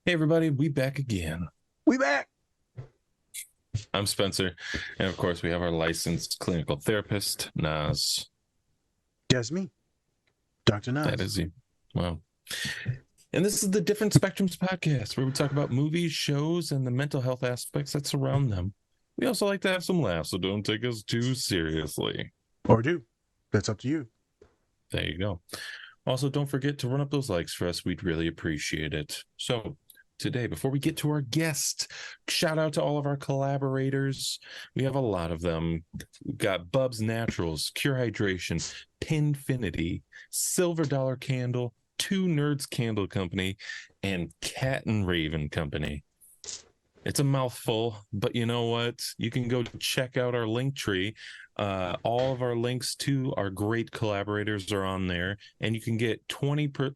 Hey everybody, we back again. We back. I'm Spencer, and of course we have our licensed clinical therapist, Naz. That's me, Dr. That Nas. is you. Wow. And this is the Different Spectrums podcast, where we talk about movies, shows, and the mental health aspects that surround them. We also like to have some laughs, so don't take us too seriously. Or do. That's up to you. There you go. Also, don't forget to run up those likes for us. We'd really appreciate it. So, today, before we get to our guest, shout out to all of our collaborators. We have a lot of them. We've got Bub's Naturals, Cure Hydration, Pinfinity, Silver Dollar Candle, Two Nerds Candle Company, and Cat and Raven Company. It's a mouthful, but you know what? You can go check out our link tree. All of our links to our great collaborators are on there, and you can get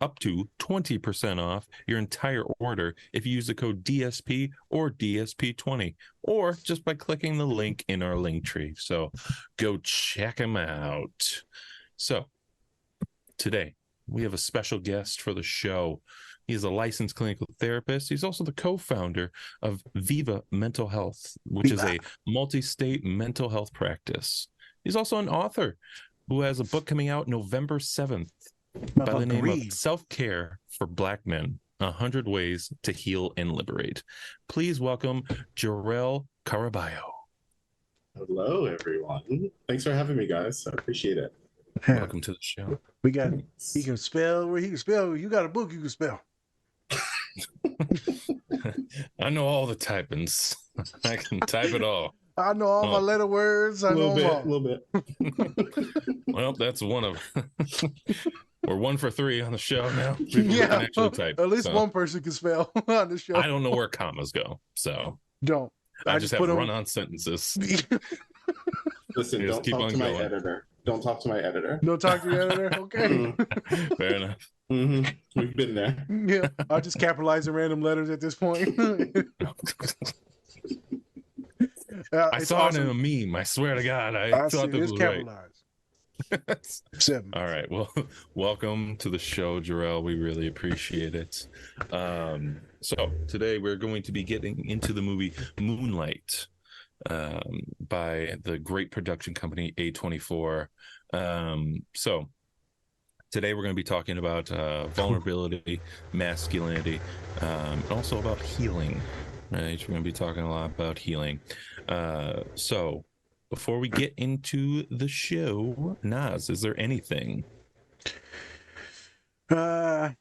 up to 20% off your entire order if you use the code DSP or DSP20, or just by clicking the link in our link tree. So go check them out. So today we have a special guest for the show. He's a licensed clinical therapist. He's also the co-founder of Viva Mental Health, which is a multi-state mental health practice. He's also an author who has a book coming out November 7th by the name of Self-Care for Black Men, 100 Ways to Heal and Liberate. Please welcome Jor-El Caraballo. Hello, everyone. Thanks for having me, guys. I appreciate it. Yeah. Welcome to the show. We got, he can spell where he can spell. You got a book you can spell. I know all the typings. I can type it all. I know all my letter words. I know them all. A little bit. Well, that's one of. We're 1 for 3 on the show now. People Yeah, can actually type. at least one person can spell on the show. I don't know where commas go, so don't. I just have run-on sentences. Listen, don't talk to my editor. Don't talk to my editor. Don't talk to your editor. Okay. Fair enough. Mm-hmm. We've been there. Yeah, I'll just capitalize the random letters at this point. I saw it in a meme. I swear to God, I thought this was capitalized. Right. 7. All right. Well, welcome to the show, Jor-El. We really appreciate it. So today we're going to be getting into the movie Moonlight by the great production company A24. So today we're going to be talking about vulnerability, masculinity, and also about healing. Right, we're going to be talking a lot about healing. So before we get into the show, Naz, is there anything? A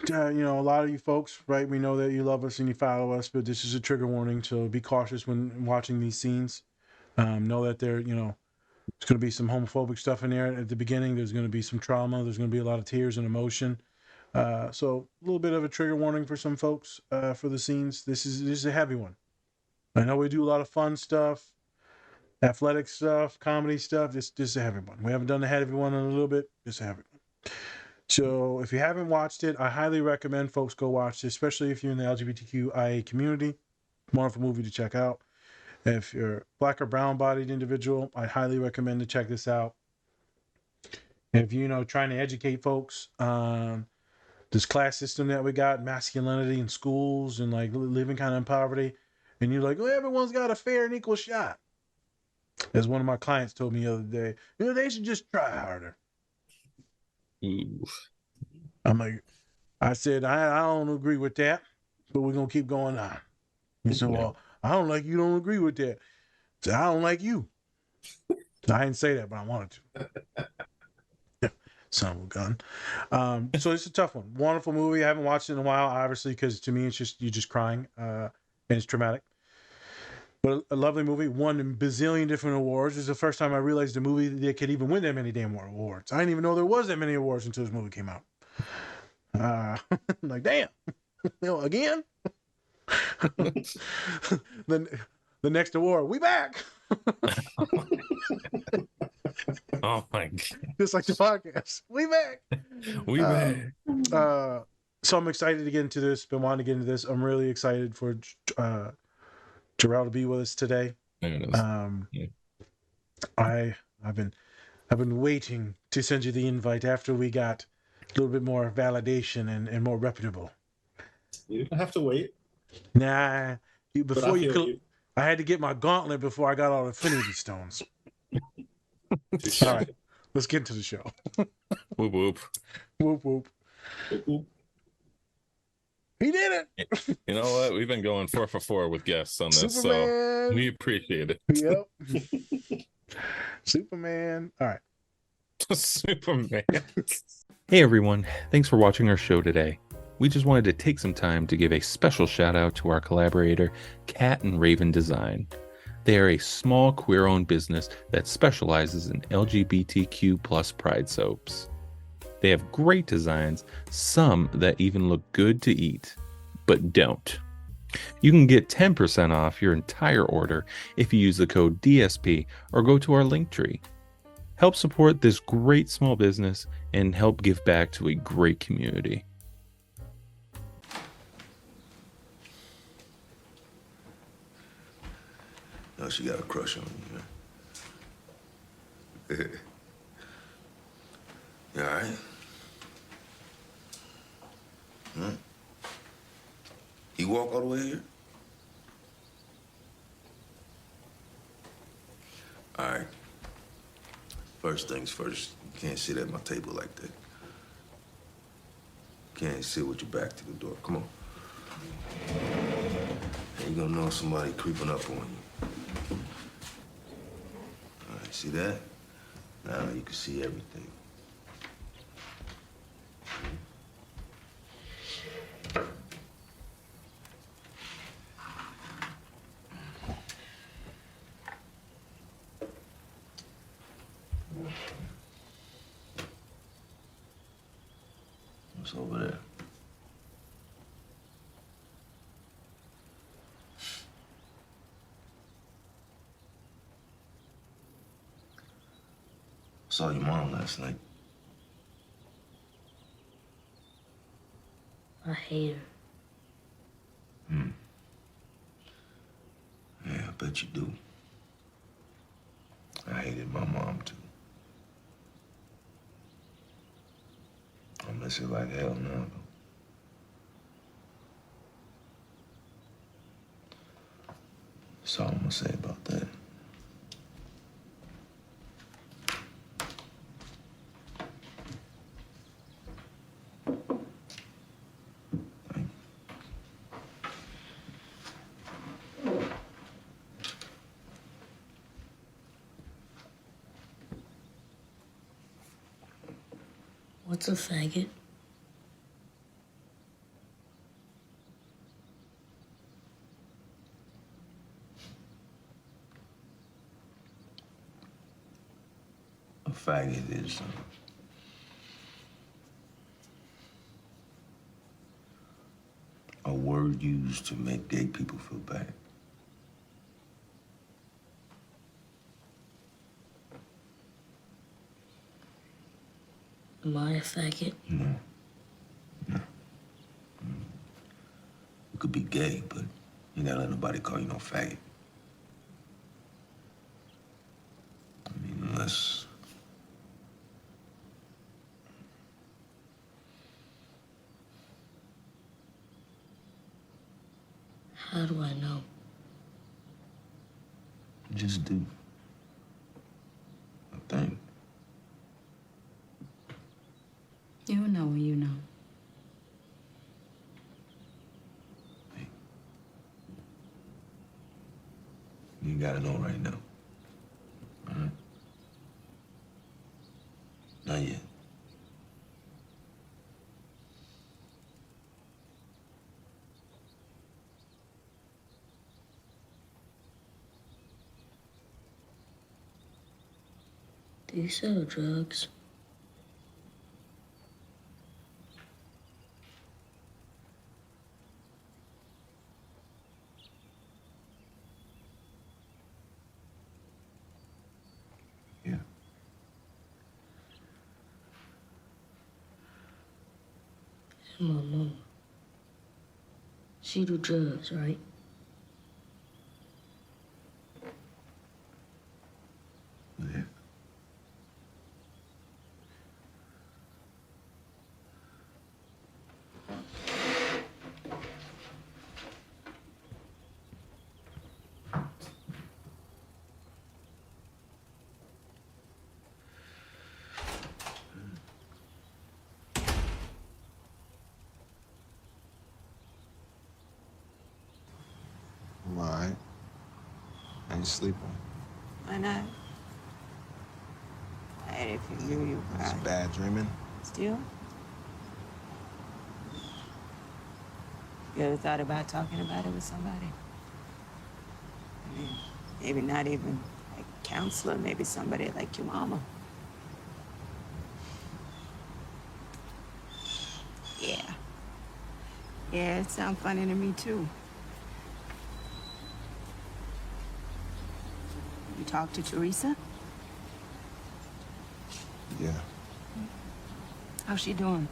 lot of you folks, right? We know that you love us and you follow us, but this is a trigger warning, so be cautious when watching these scenes. Know that there's going to be some homophobic stuff in there at the beginning. There's going to be some trauma. There's going to be a lot of tears and emotion. So a little bit of a trigger warning for some folks for the scenes. This is a heavy one. I know we do a lot of fun stuff, athletic stuff, comedy stuff. This is a heavy one. We haven't done the heavy one in a little bit. This is a heavy one. So if you haven't watched it, I highly recommend folks go watch it, especially if you're in the LGBTQIA community. Wonderful movie to check out. If you're Black or brown-bodied individual, I highly recommend to check this out. If you're trying to educate folks on this class system that we got, masculinity in schools and like living kind of in poverty, and you're like, well, everyone's got a fair and equal shot. As one of my clients told me the other day, they should just try harder. Ooh. I said, I don't agree with that, but we're going to keep going on. He said, well, I don't like you don't agree with that. I said, I don't like you. I didn't say that, but I wanted to. Son of a gun. So it's a tough one. Wonderful movie. I haven't watched it in a while, obviously, because to me, you're just crying, and it's traumatic. But a lovely movie. Won a bazillion different awards. It was the first time I realized the movie that could even win that many damn awards. I didn't even know there was that many awards until this movie came out. Like, damn. Again? Then the next award, we back. Oh my God. Just like the podcast. We back. We back. So I'm excited to get into this. Been wanting to get into this. I'm really excited for Jor-El to be with us today. I've been waiting to send you the invite after we got a little bit more validation and more reputable. You didn't have to wait. Nah, But I feel you. I had to get my gauntlet before I got all the Infinity Stones. Touche. All right, let's get to the show. Whoop whoop. Whoop whoop. Ooh, He did it. You know what? We've been going 4 for 4 with guests on this, so Superman. we appreciate it. Yep. Superman. All right. Superman. Hey everyone, thanks for watching our show today. We just wanted to take some time to give a special shout out to our collaborator, Cat and Raven Design. They are a small queer-owned business that specializes in LGBTQ plus pride soaps. They have great designs, some that even look good to eat, but don't. You can get 10% off your entire order if you use the code DSP or go to our link tree. Help support this great small business and help give back to a great community. No, she got a crush on you, man. You all right? Hmm? You walk all the way here? All right. First things first, you can't sit at my table like that. You can't sit with your back to the door. Come on. And you're gonna know somebody creeping up on you. All right, see that? Now you can see everything. What's over there? Saw your mom last night. I hate her. Yeah, I bet you do. I hated my mom too. I miss her like hell now, though. That's all I'm gonna say about that. What's a faggot? A faggot is a word used to make gay people feel bad. Am I a faggot? No. No. You could be gay, but you gotta let nobody call you no faggot. I mean, unless... How do I know? Just do. I think. You know when you know. You gotta know right now. All right? Not yet. Do you sell drugs? Yeah. And my mama. She do drugs, right? Yeah. you sleeping? Why not? And if you knew you It's cried. bad dreaming. Still? You ever thought about talking about it with somebody? I mean, maybe not even like a counselor, maybe somebody like your mama. Yeah. Yeah, it sounds funny to me too. You talked to Teresa? Yeah, How's she doing?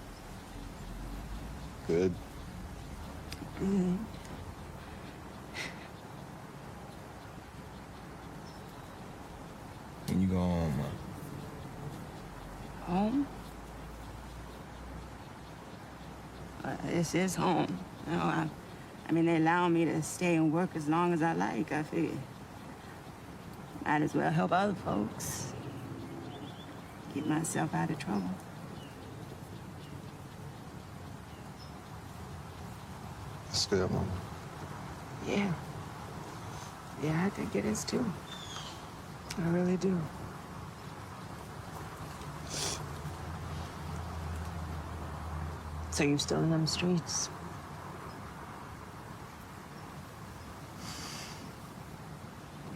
good. Good. When you go home, Home? This is home. You know, I mean, they allow me to stay and work as long as I like. I figure might as well help other folks. Keep myself out of trouble. That's good, Mama. Yeah. Yeah, I think it is too. I really do. So you're still in them streets?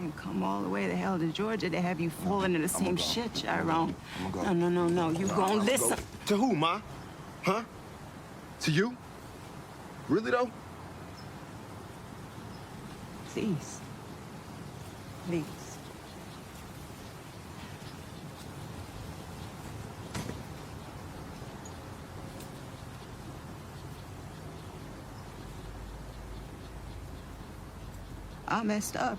You come all the way the hell to Georgia to have you fall into the same shit, Chiron. I'ma go. No. You gon' listen. To who, Ma? Huh? To you? Really, though? Please. Please. I messed up.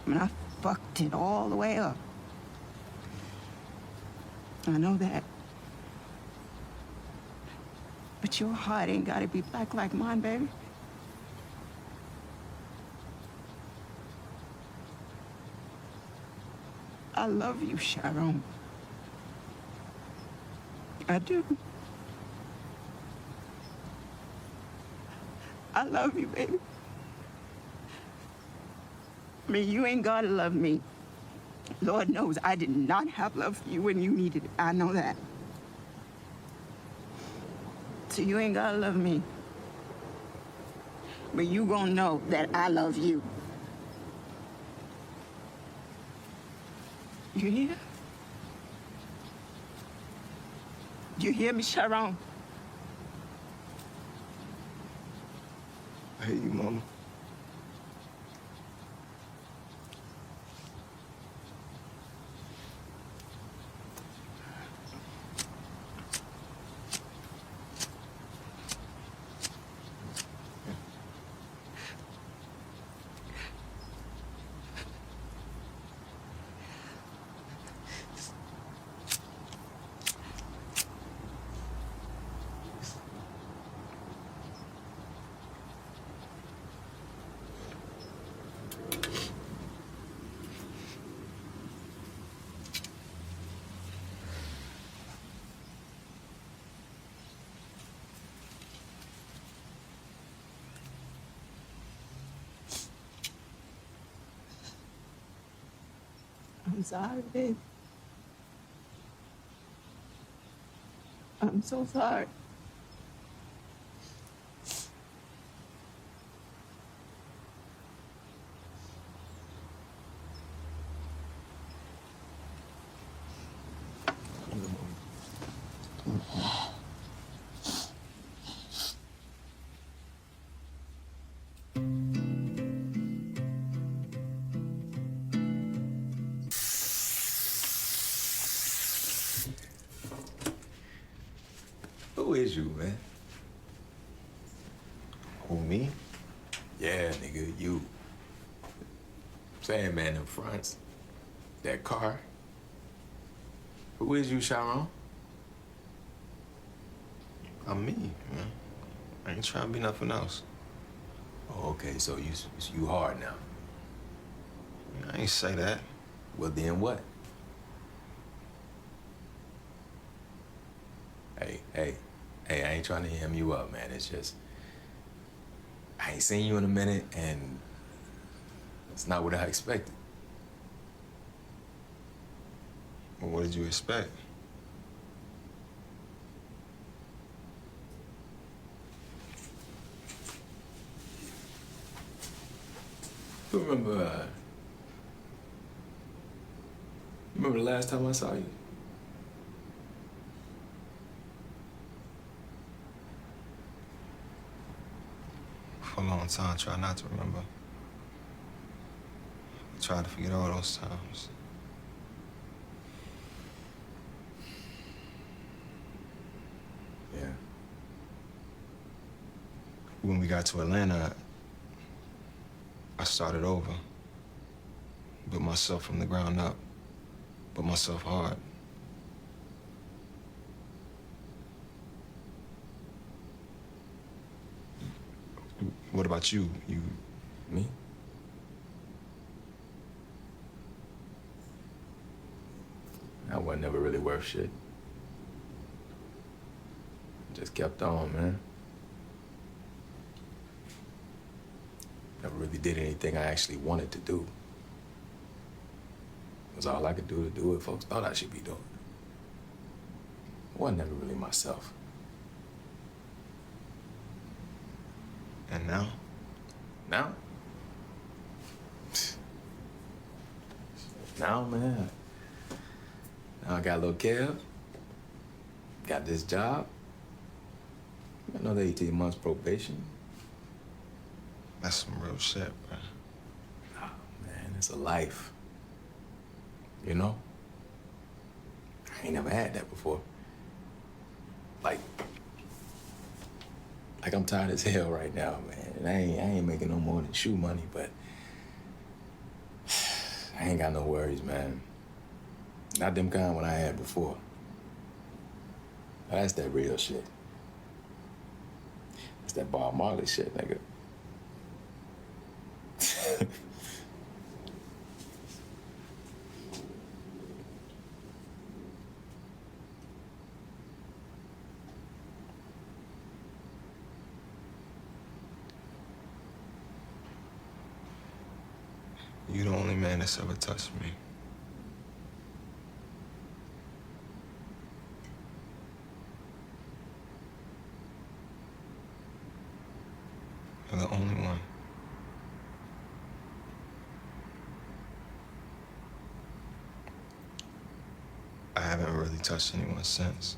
I mean, I fucked it all the way up. I know that. But your heart ain't gotta be black like mine, baby. I love you, Sharon. I do. I love you, baby. I mean, you ain't gotta love me. Lord knows I did not have love for you when you needed it. I know that. So you ain't gotta love me. But you gonna know that I love you. You hear? You hear me, Sharon? I hear you, Mama. I'm sorry, babe. I'm so sorry. Who is you, man? Who, me? Yeah, nigga, you. Saying, man, them fronts, that car. Who is you, Sharon? I'm me, man. I ain't trying to be nothing else. Oh, okay, so you hard now. I ain't say that. Well, then what? Hey, I ain't trying to hem you up, man. It's just, I ain't seen you in a minute, and it's not what I expected. Well, what did you expect? You remember the last time I saw you? For a long time, I tried not to remember. I tried to forget all those times. Yeah. When we got to Atlanta, I started over. Built myself from the ground up. Built myself hard. What about you? Me? I was never really worth shit. Just kept on, man. Never really did anything I actually wanted to do. It was all I could do to do what folks thought I should be doing. I wasn't never really myself. And now? Now? Now, man. Now I got a little Kev. Got this job. Another 18 months probation. That's some real shit, bro. Oh, man, it's a life. You know? I ain't never had that before. Like I'm tired as hell right now, man. And I ain't making no more than shoe money, but I ain't got no worries, man. Not them kind what I had before. That's that real shit. That's that Bob Marley shit, nigga. You the only man that's ever touched me. You're the only one. I haven't really touched anyone since.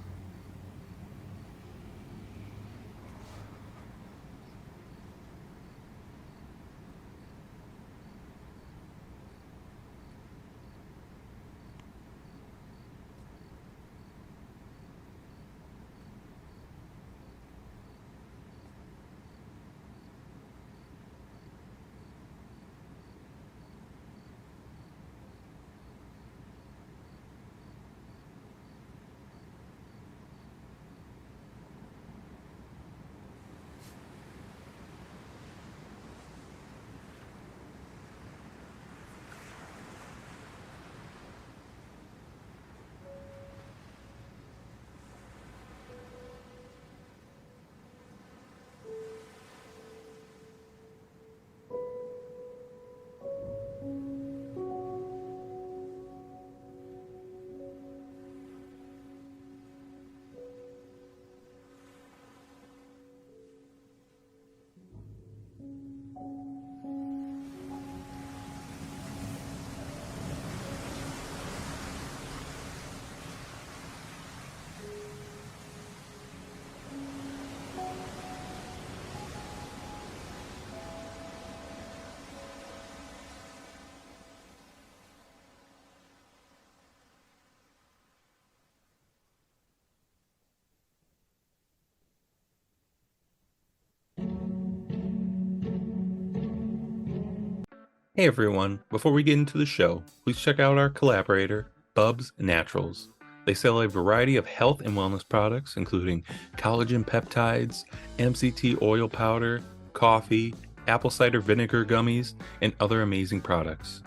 Hey everyone, before we get into the show, please check out our collaborator, Bubs Naturals. They sell a variety of health and wellness products, including collagen peptides, MCT oil powder, coffee, apple cider vinegar gummies, and other amazing products.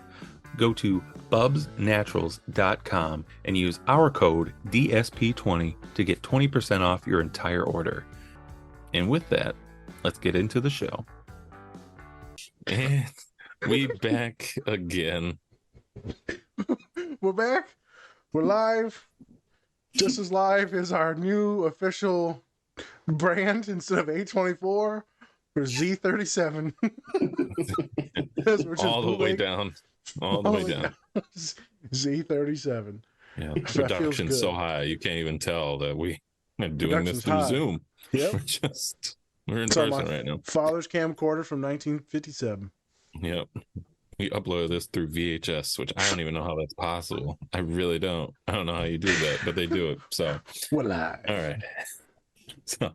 Go to bubsnaturals.com and use our code DSP20 to get 20% off your entire order. And with that, let's get into the show. And we back again. We're back. We're live. Just as live as our new official brand instead of A24 for Z37. All the way down. All the way down. Z37. Yeah. That feels Production's so good. high, you can't even tell that we are doing this Production's through high. Zoom. Yep. We're in It's on person my right now. father's camcorder from 1957. Yep. We uploaded this through VHS, which I don't even know how that's possible. I really don't. I don't know how you do that, but they do it. So, We're live. all right. So,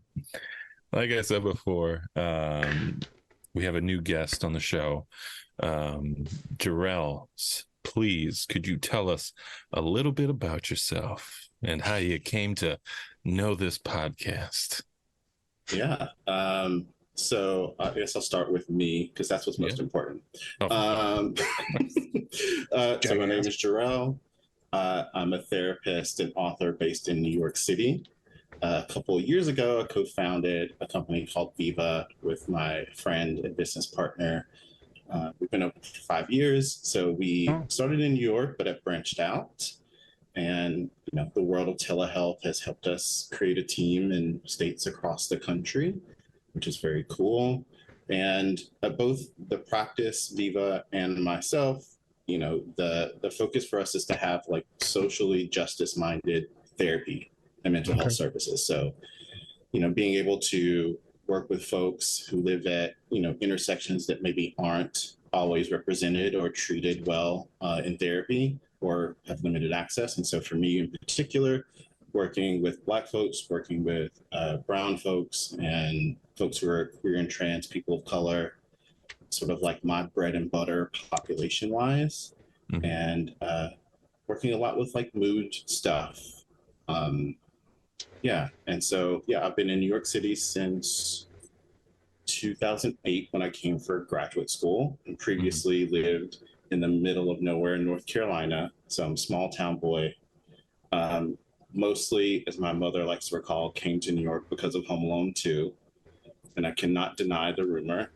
like I said before, we have a new guest on the show. Jor-El, please, could you tell us a little bit about yourself and how you came to know this podcast? Yeah. So I guess I'll start with me because that's what's most important. Oh. So my name is Jor-El. I'm a therapist and author based in New York City. A couple of years ago, I co-founded a company called Viva with my friend and business partner. We've been open for 5 years. So we started in New York, but have branched out. And the world of telehealth has helped us create a team in states across the country, which is very cool. And both the practice, Viva, and myself, the focus for us is to have like socially justice-minded therapy and mental health services. So, being able to work with folks who live at, intersections that maybe aren't always represented or treated well in therapy or have limited access. And so for me in particular, working with Black folks, working with brown folks and folks who are queer and trans, people of color, sort of like my bread and butter population wise, and working a lot with like mood stuff. And so, I've been in New York City since 2008 when I came for graduate school, and previously lived in the middle of nowhere in North Carolina. So I'm a small town boy. Mostly, as my mother likes to recall, came to New York because of Home Alone 2. And I cannot deny the rumor.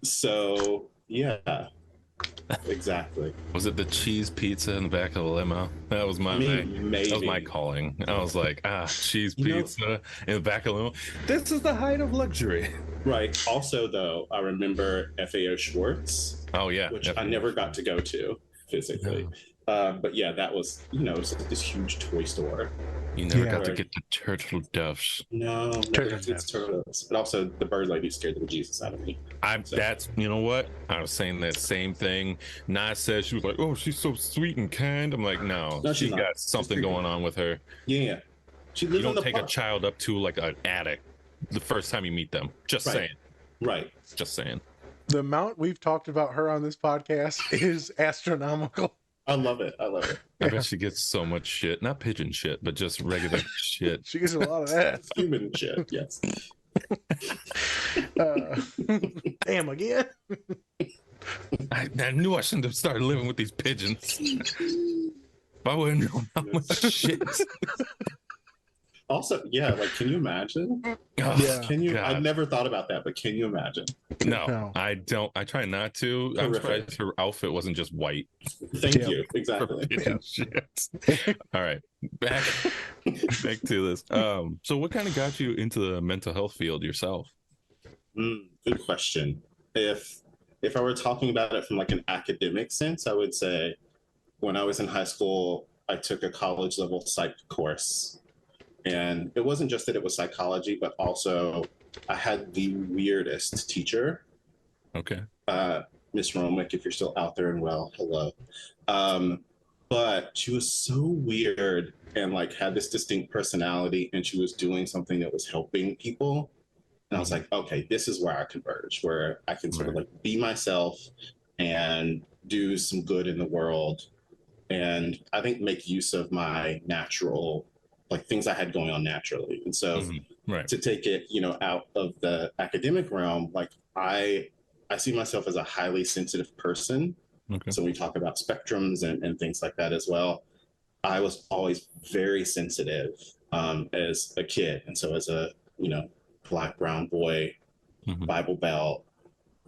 So, yeah, exactly. Was it the cheese pizza in the back of the limo? That was Maybe. that was my calling. I was like, cheese pizza in the back of the limo. This is the height of luxury. Right. Also, though, I remember FAO Schwartz. Oh, yeah. Which I never got to go to physically. But yeah, that was, it was this huge toy store. You never got to get the turtle doves. No, never got to get the turtle doves. But also, the bird lady scared the bejesus out of me. That's, you know what? I was saying that same thing. Nas said, she was like, oh, she's so sweet and kind. I'm like, no she got something going on with her. Yeah. She lives you don't take a child up to like an attic the first time you meet them. Just saying. Right. Just saying. The amount we've talked about her on this podcast is astronomical. I love it. I bet she gets so much shit. Not pigeon shit, but just regular shit. She gets a lot of that. Human shit, yes. Damn, again. I knew I shouldn't have started living with these pigeons. If I would have known how much shit. Also, can you imagine? Can you? I never thought about that, but can you imagine? No, I don't. I try not to. I'm surprised her outfit wasn't just white. Thank you. Exactly. Shit. All right, back to this. So what kind of got you into the mental health field yourself? Good question. If I were talking about it from like an academic sense, I would say when I was in high school, I took a college level psych course. And it wasn't just that it was psychology, but also I had the weirdest teacher. Okay. Miss Romick, if you're still out there and well, hello. But she was so weird and like had this distinct personality, and she was doing something that was helping people. And I was like, okay, this is where I converge, where I can sort of like be myself and do some good in the world. And I think make use of my natural like things I had going on naturally. And so to take it, out of the academic realm, like I see myself as a highly sensitive person. Okay. So we talk about spectrums and things like that as well. I was always very sensitive as a kid. And so as a, Black, brown boy, Bible Belt,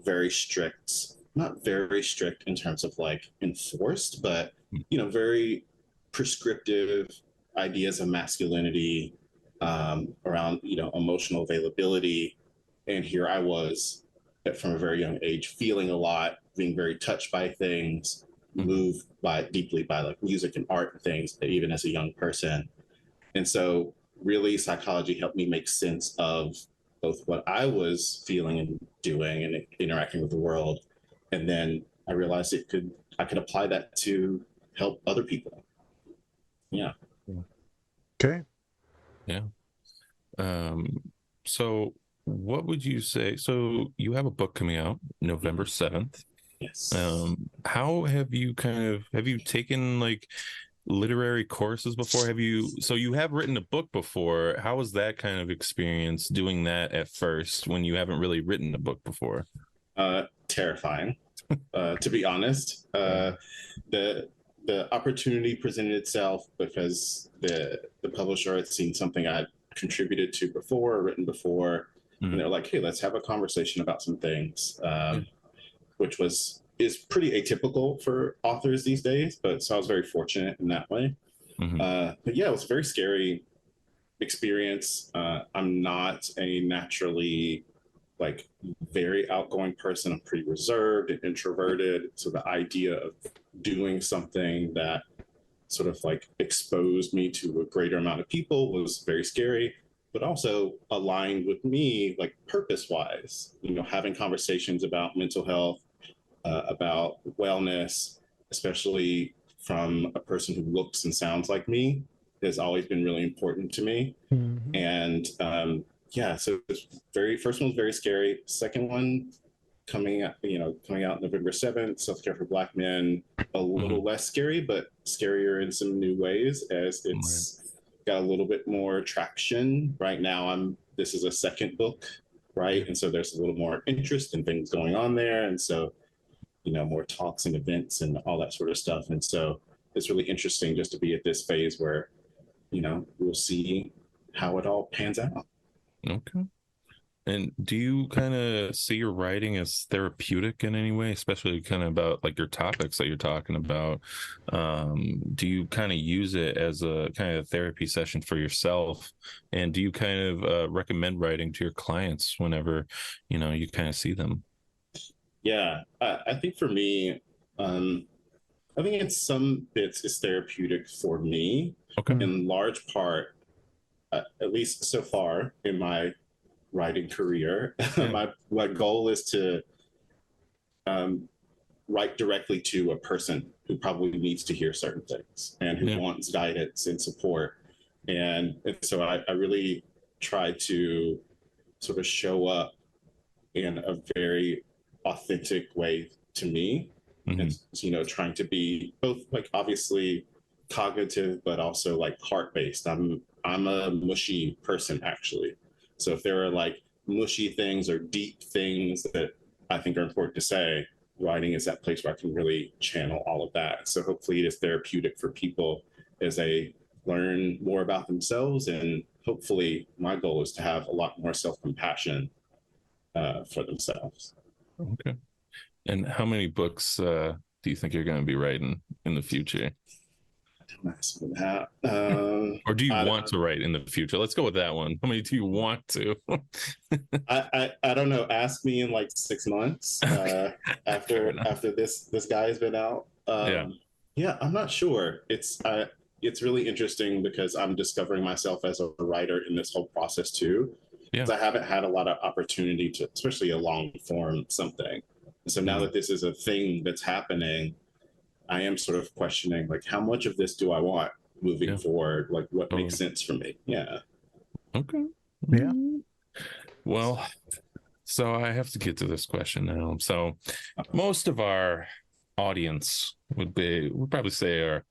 very strict, not very strict in terms of like enforced, but very prescriptive ideas of masculinity, around emotional availability. And here I was from a very young age feeling a lot, being very touched by things, moved deeply by like music and art and things, even as a young person. And so really psychology helped me make sense of both what I was feeling and doing and interacting with the world. And then I realized I could apply that to help other people. Yeah. Okay. Yeah. So what would you say? So you have a book coming out November 7th. Yes. How have you taken like literary courses before? So you have written a book before. How was that kind of experience doing that at first when you haven't really written a book before? Terrifying, to be honest. The opportunity presented itself because the publisher had seen something I had contributed to before, written before, and they're like, "Hey, let's have a conversation about some things," which is pretty atypical for authors these days. But so I was very fortunate in that way. But yeah, it was a very scary experience. I'm not a naturally like very outgoing person. I'm pretty reserved and introverted. So the idea of doing something that sort of like exposed me to a greater amount of people was very scary, but also aligned with me, like purpose wise, having conversations about mental health, about wellness, especially from a person who looks and sounds like me, has always been really important to me. And so it's first one was very scary. Second one coming out November 7th, Self-Care for Black Men, a little less scary, but scarier in some new ways as it's got a little bit more traction. Right now this is a second book, right? And so there's a little more interest and things going on there. And so, more talks and events and all that sort of stuff. And so it's really interesting just to be at this phase where, we'll see how it all pans out. Okay. And do you kind of see your writing as therapeutic in any way, especially kind of about like your topics that you're talking about? Do you kind of use it as a kind of therapy session for yourself? And do you kind of recommend writing to your clients whenever, you kind of see them? Yeah, I think for me, I think in some bits it's therapeutic for me. Okay. In large part, at least so far in my writing career, my goal is to write directly to a person who probably needs to hear certain things and who wants guidance and support. And so I really try to sort of show up in a very authentic way to me. And, trying to be both like obviously cognitive, but also like heart-based. I'm a mushy person, actually. So if there are like mushy things or deep things that I think are important to say, writing is that place where I can really channel all of that. So hopefully it is therapeutic for people as they learn more about themselves. And hopefully my goal is to have a lot more self-compassion for themselves. Okay. And how many books do you think you're going to be writing in the future? Don't ask me that. Or do you want to write in the future? Let's go with that one. How many do you want to? I don't know. Ask me in like 6 months after this guy has been out. Yeah, I'm not sure. It's really interesting because I'm discovering myself as a writer in this whole process too. Because I haven't had a lot of opportunity to, especially a long form something. So now that this is a thing that's happening, I am sort of questioning, like, how much of this do I want moving forward? Like, what makes sense for me? Yeah. Okay. Yeah. Well, so I have to get to this question now. So most of our audience would probably say are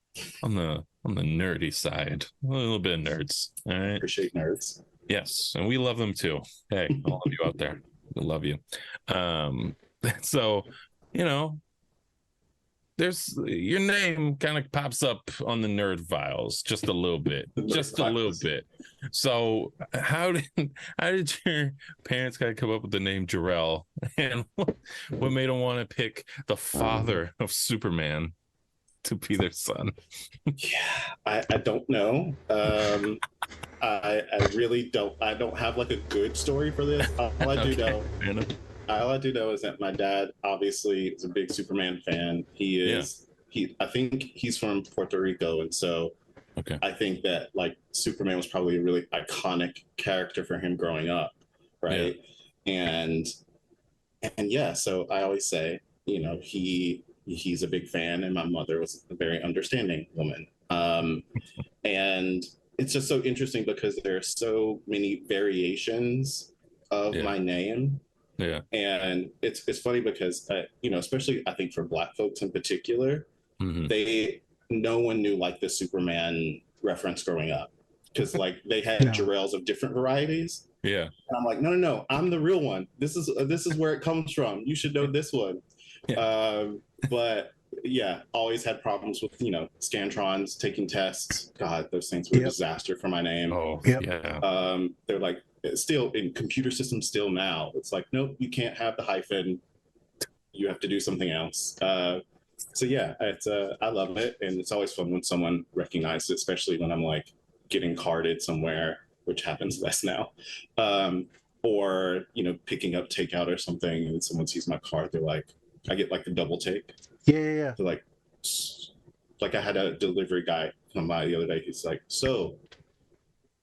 on the nerdy side, a little bit of nerds. All right. Appreciate nerds. Yes, and we love them too. Hey, all of you out there, we love you. So, there's your name kind of pops up on the nerd files just a little bit, just a little bit. So how did your parents kind of come up with the name Jor-El, and what made them want to pick the father of Superman to be their son? Yeah, I don't know. I really don't. I don't have like a good story for this. All I do know is that my dad obviously is a big Superman fan. I think he's from Puerto Rico, and so I think that like Superman was probably a really iconic character for him growing up, right? And yeah, so I always say, he's a big fan, and my mother was a very understanding woman. And it's just so interesting because there are so many variations of my name. Yeah. And it's funny because, especially I think for Black folks in particular, no one knew like the Superman reference growing up because like they had Jor-Els of different varieties. Yeah. And I'm like, no, I'm the real one. This is where it comes from. You should know this one. Yeah. But yeah, always had problems with, Scantrons, taking tests. God, those things were a disaster for my name. Oh, yeah. They're like, still in computer systems still now. It's like, nope, you can't have the hyphen. You have to do something else. So yeah, I love it. And it's always fun when someone recognizes it, especially when I'm like getting carded somewhere, which happens less now. Or, picking up takeout or something and someone sees my card, they're like, I get like the double take. Yeah. So like I had a delivery guy come by the other day. He's like, so,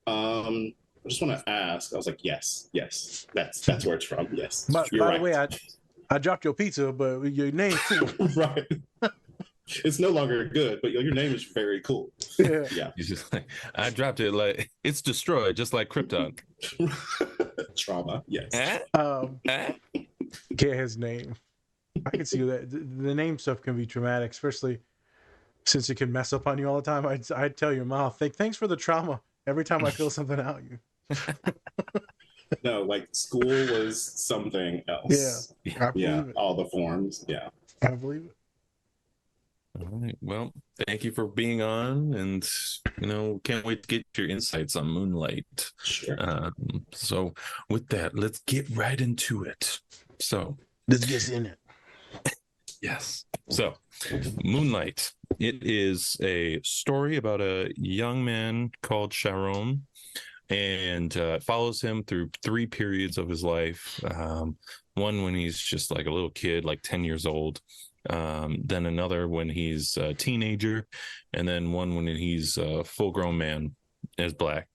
I just want to ask. I was like, yes, that's where it's from. Yes. But by the way, I dropped your pizza, but your name's cool. Right. It's no longer good, but your name is very cool. Yeah. He's just like, I dropped it like it's destroyed, just like Krypton. Trauma. Yes. Get his name. I can see that the name stuff can be traumatic, especially since it can mess up on you all the time. I'd tell your mouth, thanks for the trauma every time I fill something out. No, like school was something else. Yeah. All the forms. Yeah. I believe it. All right. Well, thank you for being on, and can't wait to get your insights on Moonlight. Sure. So with that, let's get right into it. So let's get in it. Yes. So Moonlight, it is a story about a young man called Sharon, and follows him through 3 periods of his life. One when he's just like a little kid, like 10 years old. Then another when he's a teenager, and then one when he's a full-grown man as Black.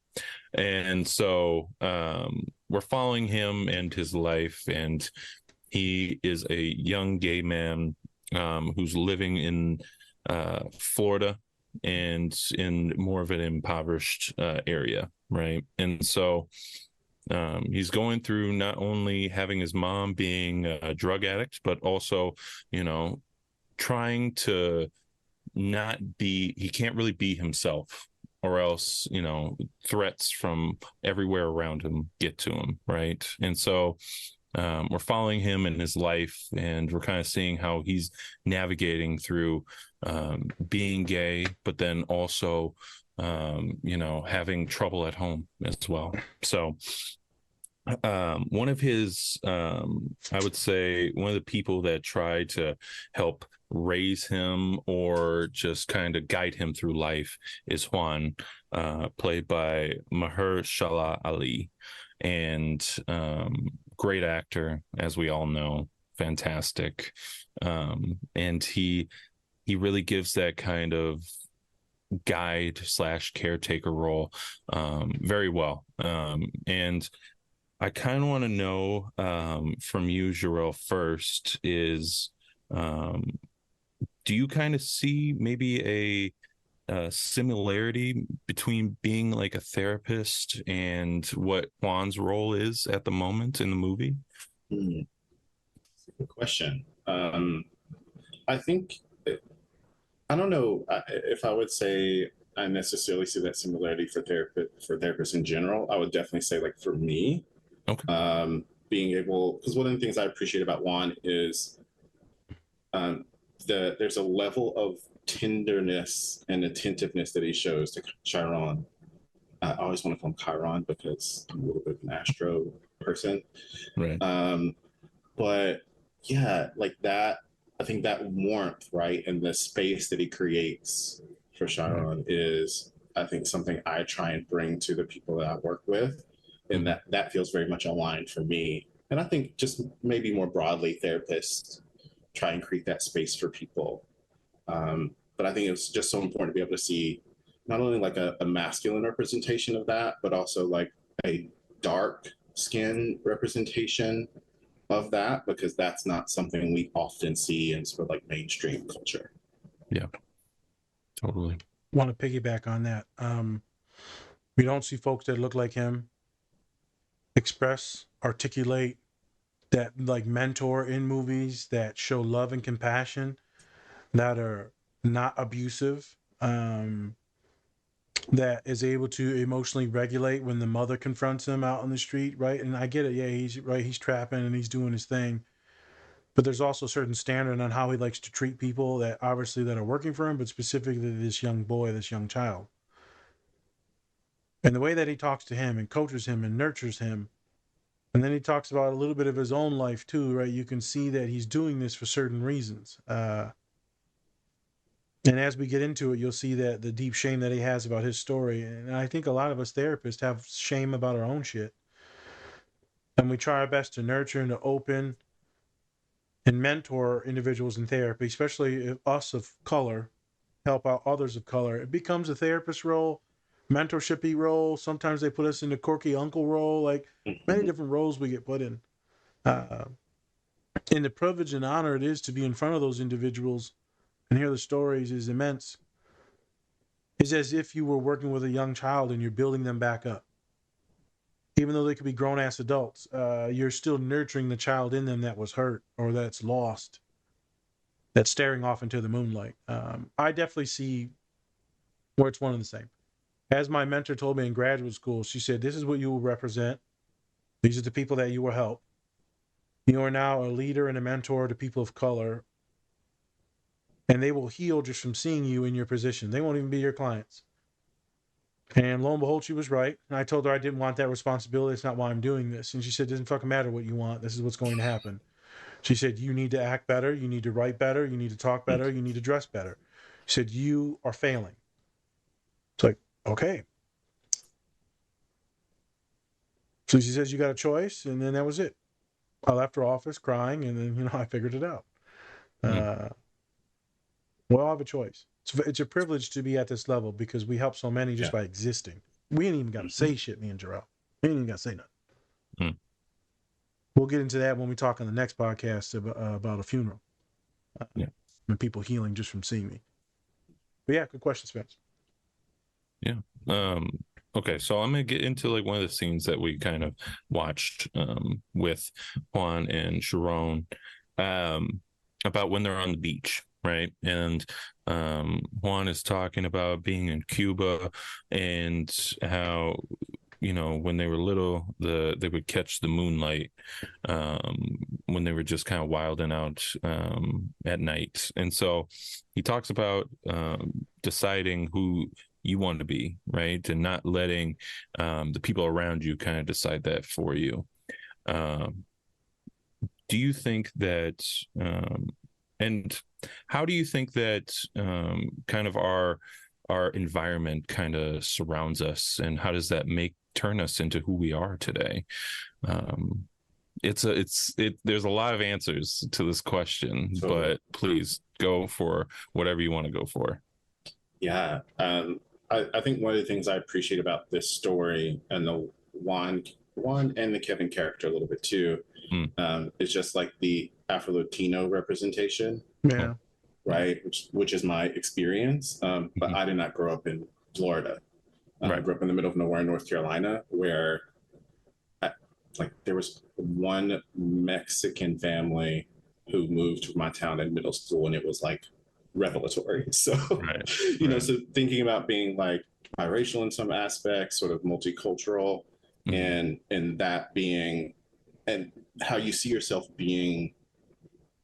And so we're following him and his life, and he is a young gay man who's living in Florida and in more of an impoverished area, right? And so he's going through not only having his mom being a drug addict, but also, trying to not be, he can't really be himself, or else, threats from everywhere around him get to him, right? And so we're following him in his life, and we're kind of seeing how he's navigating through being gay, but then also having trouble at home as well. So one of his, I would say, one of the people that tried to help raise him or just kind of guide him through life is Juan, played by Mahershala Ali, and great actor, as we all know, fantastic. And he really gives that kind of guide / caretaker role very well. And I kind of want to know from you, Jor-El, first is, do you kind of see maybe a similarity between being like a therapist and what Juan's role is at the moment in the movie? Good question. I think, I don't know if I would say I necessarily see that similarity for therapists in general. I would definitely say, like, for me, being able, because one of the things I appreciate about Juan is there's a level of tenderness and attentiveness that he shows to Chiron. I always want to call him Chiron because I'm a little bit of an astro person. Right. But yeah, like that, I think that warmth, right, and the space that he creates for Chiron is, I think, something I try and bring to the people that I work with. And that feels very much aligned for me. And I think just maybe more broadly, therapists try and create that space for people. But I think it's just so important to be able to see not only like a masculine representation of that, but also like a dark skin representation of that, because that's not something we often see in sort of like mainstream culture. Yeah, totally. Want to piggyback on that. We don't see folks that look like him articulate that like mentor in movies that show love and compassion, that are not abusive, that is able to emotionally regulate when the mother confronts him out on the street, right? And I get it, yeah, he's trapping and he's doing his thing, but there's also a certain standard on how he likes to treat people that obviously that are working for him, but specifically this young boy, this young child. And the way that he talks to him and coaches him and nurtures him, and then he talks about a little bit of his own life too, right? You can see that he's doing this for certain reasons. And as we get into it, you'll see that the deep shame that he has about his story. And I think a lot of us therapists have shame about our own shit. And we try our best to nurture and to open and mentor individuals in therapy, especially if us of color help out others of color. It becomes a therapist role, mentorship-y role. Sometimes they put us in the quirky uncle role, like many different roles we get put in. And the privilege and honor it is to be in front of those individuals and hear the stories is immense. It's as if you were working with a young child and you're building them back up. Even though they could be grown-ass adults, you're still nurturing the child in them that was hurt or that's lost, that's staring off into the moonlight. I definitely see where it's one and the same. As my mentor told me in graduate school, she said, this is what you will represent. These are the people that you will help. You are now a leader and a mentor to people of color, and they will heal just from seeing you in your position. They won't even be your clients. And lo and behold, she was right. And I told her I didn't want that responsibility. It's not why I'm doing this. And she said, it doesn't fucking matter what you want. This is what's going to happen. She said, you need to act better. You need to write better. You need to talk better. You need to dress better. She said, you are failing. It's like, okay. So she says, you got a choice. And then that was it. I left her office crying, and then, I figured it out. Well, I have a choice. It's a privilege to be at this level because we help so many just by existing. We ain't even got to say shit, me and Jor-El. We ain't even got to say nothing. We'll get into that when we talk on the next podcast about a funeral. And people healing just from seeing me. But yeah, good question, Spence. Yeah. Okay, so I'm gonna get into like one of the scenes that we kind of watched with Juan and Sharon about when they're on the beach, right? And Juan is talking about being in Cuba and how when they were little, they would catch the moonlight when they were just kind of wilding out at night. And so he talks about deciding who you want to be, right? And not letting the people around you kind of decide that for you. Do you think that, and how do you think that kind of our environment kind of surrounds us, and how does that turn us into who we are today? There's a lot of answers to this question, but please go for whatever you want to go for. Yeah. I think one of the things I appreciate about this story, and the Juan and the Kevin character a little bit too, is just like the Afro-Latino representation. Yeah. Right. Which is my experience. But I did not grow up in Florida. I grew up in the middle of nowhere in North Carolina, where there was one Mexican family who moved to my town in middle school, and it was like revelatory. So, so thinking about being like biracial in some aspects, sort of multicultural, and that being, and how you see yourself being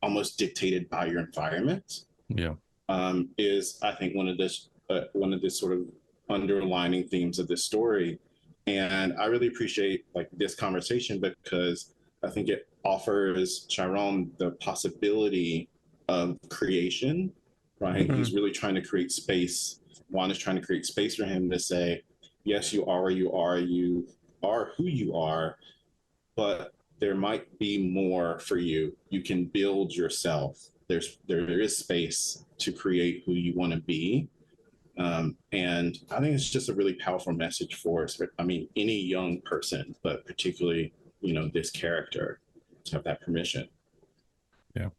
almost dictated by your environment, Yeah. Is I think one of the sort of underlining themes of this story. And I really appreciate like this conversation because I think it offers Chiron the possibility of creation, right? Mm-hmm. He's really trying to create space. Juan is trying to create space for him to say, yes, you are where you are who you are, but there might be more for you. You can build yourself. There is space to create who you want to be. And I think it's just a really powerful message for us. I mean, any young person, but particularly, this character to have that permission. Yeah.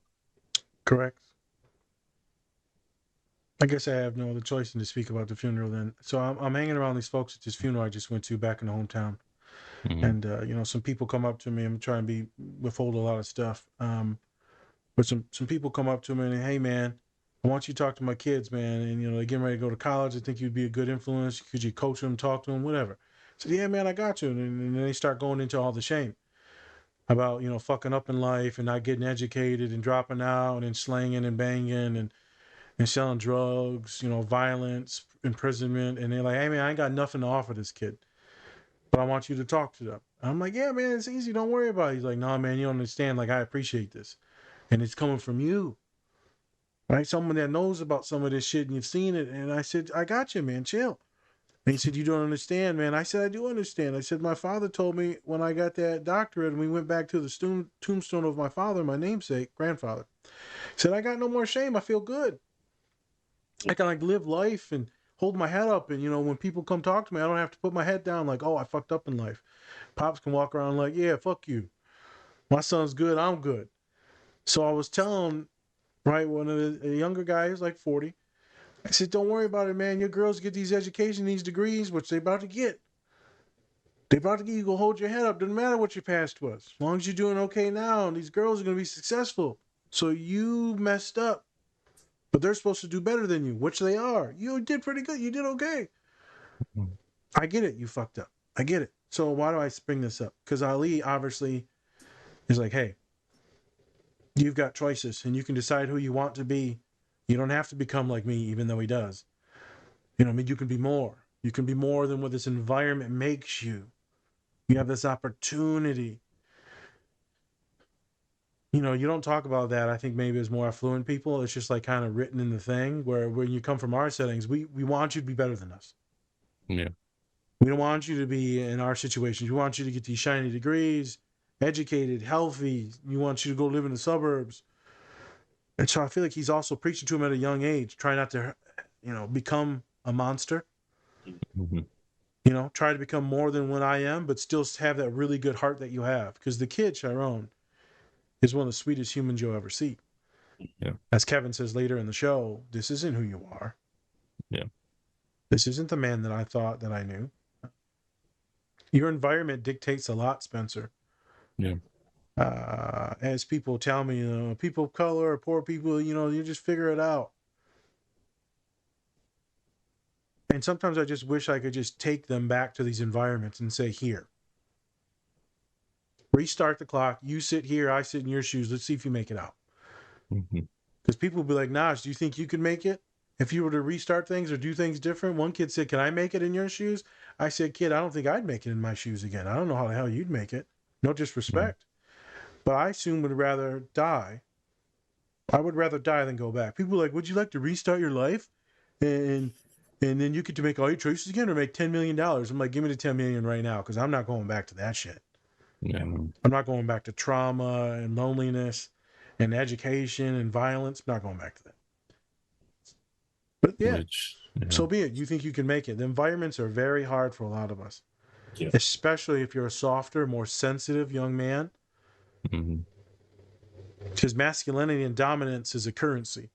Correct. I guess I have no other choice than to speak about the funeral then. So I'm hanging around these folks at this funeral I just went to back in the hometown. Mm-hmm. And, some people come up to me. I'm trying to withhold a lot of stuff. But some people come up to me and, hey, man, I want you to talk to my kids, man. And, they're getting ready to go to college. I think you'd be a good influence. Could you coach them, talk to them, whatever? I said, yeah, man, I got you. And then they start going into all the shame about, fucking up in life and not getting educated and dropping out and slanging and banging and selling drugs, violence, imprisonment. And they're like, hey, man, I ain't got nothing to offer this kid, but I want you to talk to them. I'm like, yeah, man, it's easy. Don't worry about it. He's like, no, man, you don't understand. Like, I appreciate this. And it's coming from you, right? Someone that knows about some of this shit and you've seen it. And I said, I got you, man, chill. And he said, you don't understand, man. I said, I do understand. I said, my father told me when I got that doctorate and we went back to the tombstone of my father, my namesake, grandfather, said, I got no more shame. I feel good. I can like live life and hold my head up. And, when people come talk to me, I don't have to put my head down like, oh, I fucked up in life. Pops can walk around like, yeah, fuck you. My son's good. I'm good. So I was telling, right, one of the younger guys, like 40, I said, don't worry about it, man. Your girls get these education, these degrees, which they about to get. They about to get, you go hold your head up. Doesn't matter what your past was. As long as you're doing okay now, and these girls are going to be successful. So you messed up. But they're supposed to do better than you, which they are. You did pretty good. You did okay. Mm-hmm. I get it. You fucked up. I get it. So why do I bring this up? Because Ali obviously is like, hey, you've got choices and you can decide who you want to be. You don't have to become like me, even though he does. You can be more. You can be more than what this environment makes you. You have this opportunity. You don't talk about that. I think maybe as more affluent people, it's just like kind of written in the thing where when you come from our settings, we want you to be better than us. Yeah. We don't want you to be in our situations. We want you to get these shiny degrees, educated, healthy. We want you to go live in the suburbs. And so I feel like he's also preaching to him at a young age. Try not to, become a monster. Mm-hmm. Try to become more than what I am, but still have that really good heart that you have. Because the kid, Chiron, is one of the sweetest humans you'll ever see. Yeah. As Kevin says later in the show, this isn't who you are. Yeah. This isn't the man that I thought that I knew. Your environment dictates a lot, Spencer. Yeah. As people tell me, people of color or poor people, you just figure it out. And sometimes I just wish I could just take them back to these environments and say, here, restart the clock. You sit here, I sit in your shoes. Let's see if you make it out. Mm-hmm. Because people will be like, Naj, do you think you could make it? If you were to restart things or do things different? One kid said, can I make it in your shoes? I said, kid, I don't think I'd make it in my shoes again. I don't know how the hell you'd make it. No disrespect. Mm-hmm. But I soon would rather die. I would rather die than go back. People are like, would you like to restart your life? And then you get to make all your choices again or make $10 million. I'm like, give me the $10 million right now because I'm not going back to that shit. Yeah. I'm not going back to trauma and loneliness and education and violence. I'm not going back to that. But yeah, so be it. You think you can make it. The environments are very hard for a lot of us, especially if you're a softer, more sensitive young man. Mm-hmm. Because masculinity and dominance is a currency.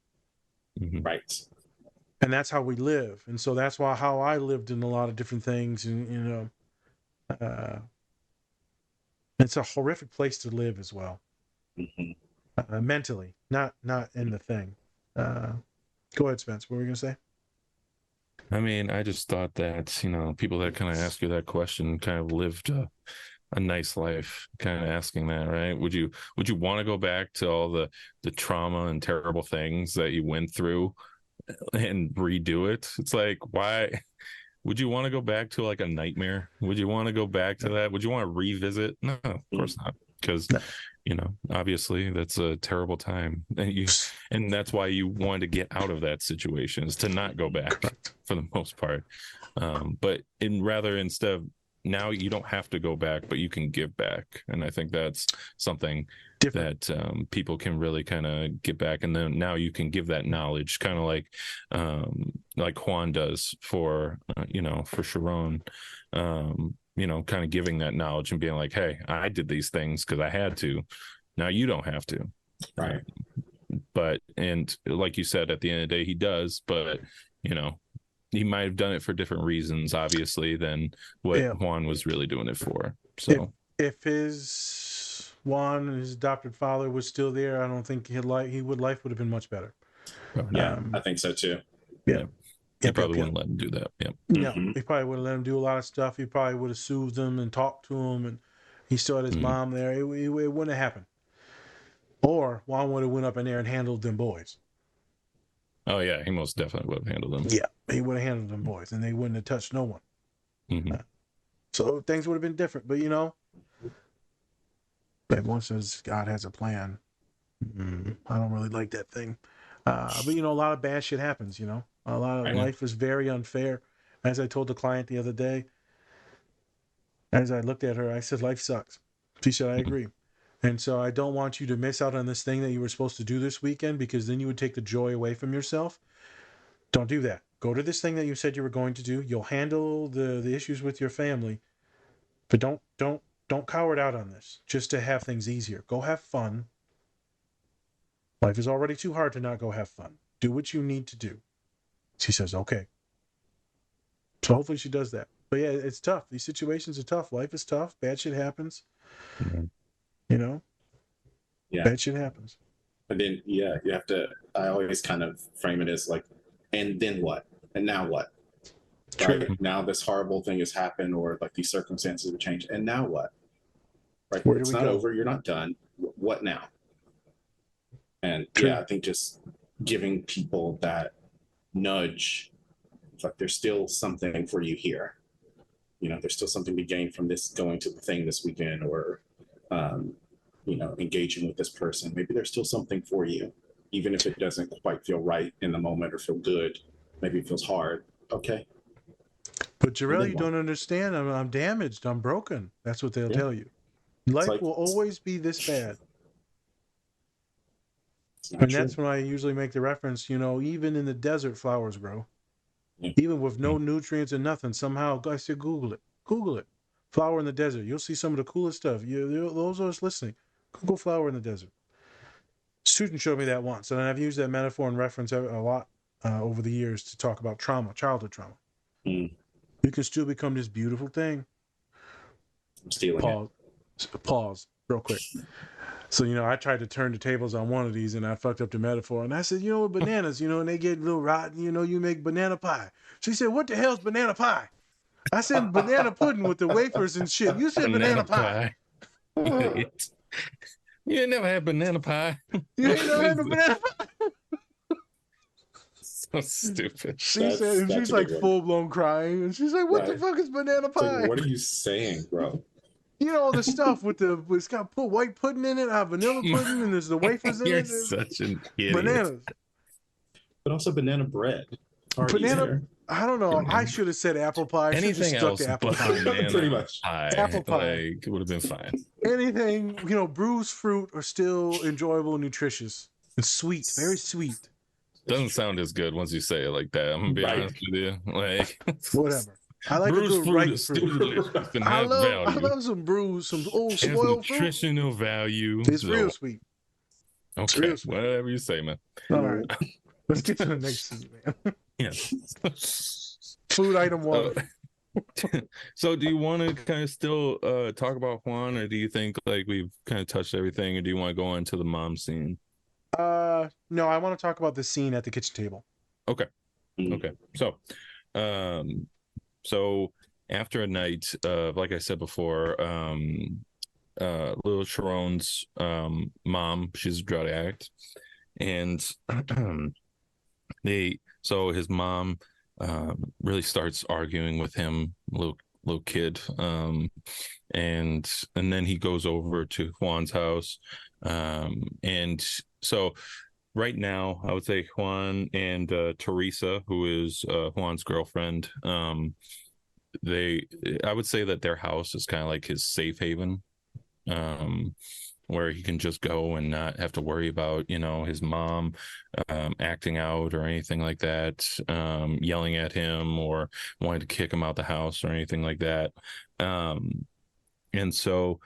Mm-hmm. Right. And that's how we live. And so that's how I lived in a lot of different things. And, it's a horrific place to live as well. Mm-hmm. Mentally, not in the thing. Go ahead, Spence. What were you going to say? I mean, I just thought that, people that kind of ask you that question kind of lived a nice life, kind of asking that, right? Would you want to go back to all the trauma and terrible things that you went through and redo it? It's like, why would you want to go back to like a nightmare? Would you want to go back to that? Would you want to revisit? No, of course not. Because obviously that's a terrible time, and that's why you wanted to get out of that situation, is to not go back. Correct. For the most part. But instead of, now you don't have to go back, but you can give back. And I think that's something different that people can really kind of get back. And then now you can give that knowledge, kind of like Juan does for Sharon, kind of giving that knowledge and being like, hey, I did these things because I had to. Now you don't have to. Right. But, and like you said, at the end of the day, he does, but, he might have done it for different reasons, obviously, than what Juan was really doing it for. So if his Juan and his adopted father was still there, I don't think life would have been much better. Yeah, I think so too. Yeah. He probably wouldn't let him do that. Yeah. No, he probably would have let him do a lot of stuff. He probably would have soothed him and talked to him, and he still had his mom there. It wouldn't have happened. Or Juan would have went up in there and handled them boys. Oh yeah, he most definitely would have handled them. Yeah, he would have handled them boys, and they wouldn't have touched no one. Mm-hmm. So things would have been different. But everyone says God has a plan. I don't really like that thing. But a lot of bad shit happens. A lot of life is very unfair. As I told the client the other day, as I looked at her, I said, "Life sucks." She said, "I agree." And so I don't want you to miss out on this thing that you were supposed to do this weekend, because then you would take the joy away from yourself. Don't do that. Go to this thing that you said you were going to do. You'll handle the issues with your family, but don't cower out on this just to have things easier. Go have fun. Life is already too hard to not go have fun. Do what you need to do. She says, okay. So hopefully she does that. But yeah, it's tough. These situations are tough. Life is tough. Bad shit happens. Mm-hmm. Yeah, bad shit happens. And then you have to, I always kind of frame it as like, and then what? And now what? Right? Now this horrible thing has happened, or like these circumstances have changed, and now what? Right? It's not over, you're not done. What now? And I think just giving people that nudge, like there's still something for you here. There's still something to gain from this, going to the thing this weekend, or engaging with this person. Maybe there's still something for you, even if it doesn't quite feel right in the moment or feel good. Maybe it feels hard. Okay. But Jor-El, you don't understand. I'm damaged. I'm broken. That's what they'll tell you. Life will always be this bad. And that's when I usually make the reference, even in the desert, flowers grow. Yeah. Even with no nutrients and nothing, somehow, I said, Google it. Google it. Flower in the desert. You'll see some of the coolest stuff. Those of us listening, Google flower in the desert. Student showed me that once, and I've used that metaphor and reference a lot over the years to talk about trauma, childhood trauma. You can still become this beautiful thing. I'm stealing Pause real quick. So, I tried to turn the tables on one of these, and I fucked up the metaphor. And I said, bananas, and they get a little rotten, you make banana pie. She said, what the hell's banana pie? I said, banana pudding with the wafers and shit. You said banana pie. You ain't never had banana pie. You ain't never had a banana pie? So stupid. She's like full-blown crying. And she's like, what the fuck is banana pie? Like, what are you saying, bro? The stuff it's got white pudding in it, vanilla pudding, and there's the wafers in You're it. You're such an idiot. Bananas. But also banana bread. Banana. I don't know. I should have said apple pie. Anything else apple pie. Pretty much. Apple pie. Like, it would have been fine. Anything, bruised fruit are still enjoyable and nutritious. And sweet. Very sweet. Doesn't sound as good once you say it like that. I'm going to be honest with you. Like, whatever. I like bruised a good fruit ripe is still fruit. delicious and I have value. love some bruised, some old spoiled fruit. Nutritional value. It's real sweet. Okay, real sweet. Whatever you say, man. All right. Let's get to the next scene, man. Yeah. Food item 1. So do you want to kind of still talk about Juan, or do you think like we've kind of touched everything, or do you want to go on to the mom scene? No, I want to talk about the scene at the kitchen table. Okay. So after a night of, like I said before, little Sharon's mom, she's a drug addict, and so his mom really starts arguing with him, little kid, and then he goes over to Juan's house, and so right now I would say Juan and Teresa, who is Juan's girlfriend, I would say that their house is kind of like his safe haven, where he can just go and not have to worry about, his mom acting out or anything like that, yelling at him or wanting to kick him out the house or anything like that. And so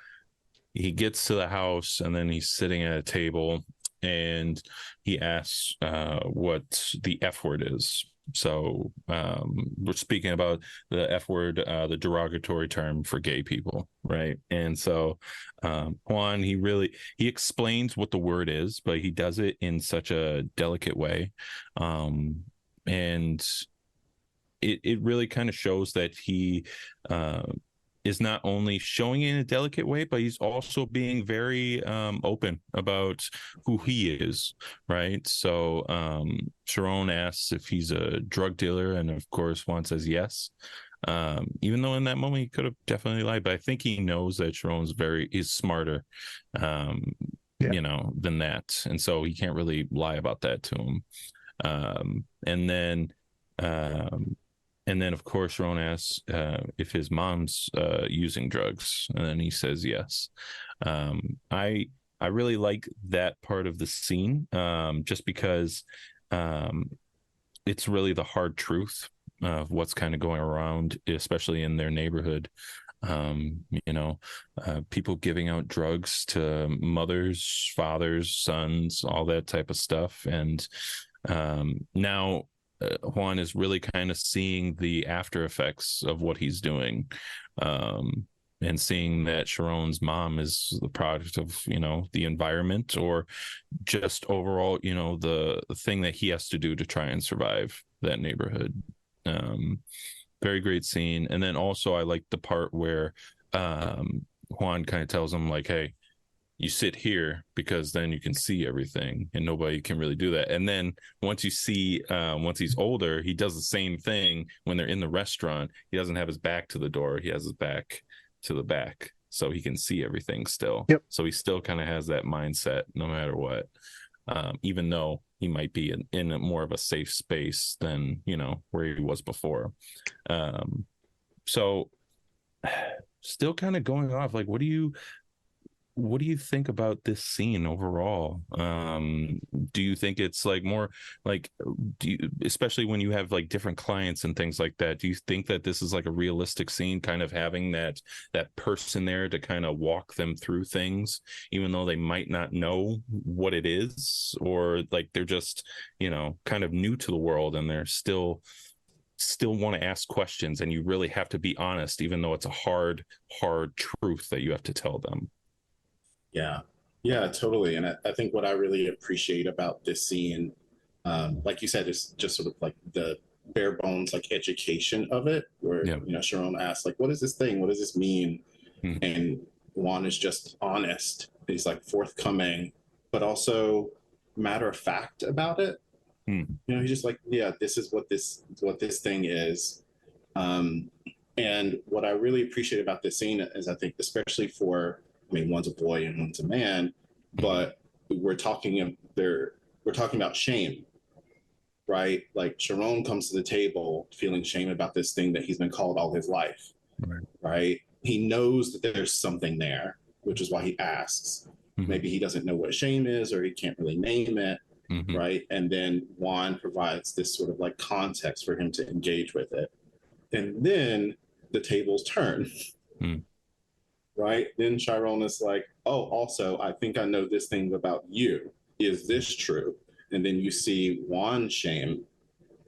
he gets to the house, and then he's sitting at a table, and he asks what the F word is. So we're speaking about the F word, the derogatory term for gay people, right? And so Juan, he explains what the word is, but he does it in such a delicate way, and it really kind of shows that he is not only showing it in a delicate way, but he's also being very open about who he is, right? So Sharon asks if he's a drug dealer, and of course Juan says yes, even though in that moment he could have definitely lied, but I think he knows that Sharon's is smarter than that, and so he can't really lie about that to him. And then, of course, Sharon asks if his mom's using drugs, and then he says yes. I really like that part of the scene, just because it's really the hard truth of what's kind of going around, especially in their neighborhood. People giving out drugs to mothers, fathers, sons, all that type of stuff, and now Juan is really kind of seeing the after effects of what he's doing, and seeing that Sharon's mom is the product of, the environment, or just overall, the thing that he has to do to try and survive that neighborhood. Very great scene. And then also I like the part where Juan kind of tells him, like, hey, you sit here because then you can see everything, and nobody can really do that. And then once he's older, he does the same thing when they're in the restaurant. He doesn't have his back to the door. He has his back to the back, so he can see everything still. Yep. So he still kind of has that mindset no matter what, even though he might be in a more of a safe space than, where he was before. So still kind of going off, like, what do you think about this scene overall? Do you think it's like more like, especially when you have like different clients and things like that, do you think that this is like a realistic scene, kind of having that person there to kind of walk them through things, even though they might not know what it is, or like they're just, kind of new to the world, and they're still want to ask questions, and you really have to be honest, even though it's a hard truth that you have to tell them? Yeah, totally. And I think what I really appreciate about this scene, like you said, is just sort of like the bare bones, like, education of it, where, Sharon asks, like, what is this thing? What does this mean? Mm-hmm. And Juan is just honest. He's like forthcoming, but also matter of fact about it. Mm-hmm. He's just like, yeah, this is what this thing is. And what I really appreciate about this scene is, I think, especially for, one's a boy and one's a man, but we're talking about shame, right? Like, Sharon comes to the table feeling shame about this thing that he's been called all his life, right? He knows that there's something there, which is why he asks. Mm-hmm. Maybe he doesn't know what shame is, or he can't really name it, mm-hmm. right? And then Juan provides this sort of like context for him to engage with it. And then the tables turn. Mm. Right? Then Chiron is like, oh, also, I think I know this thing about you. Is this true? And then you see Juan's shame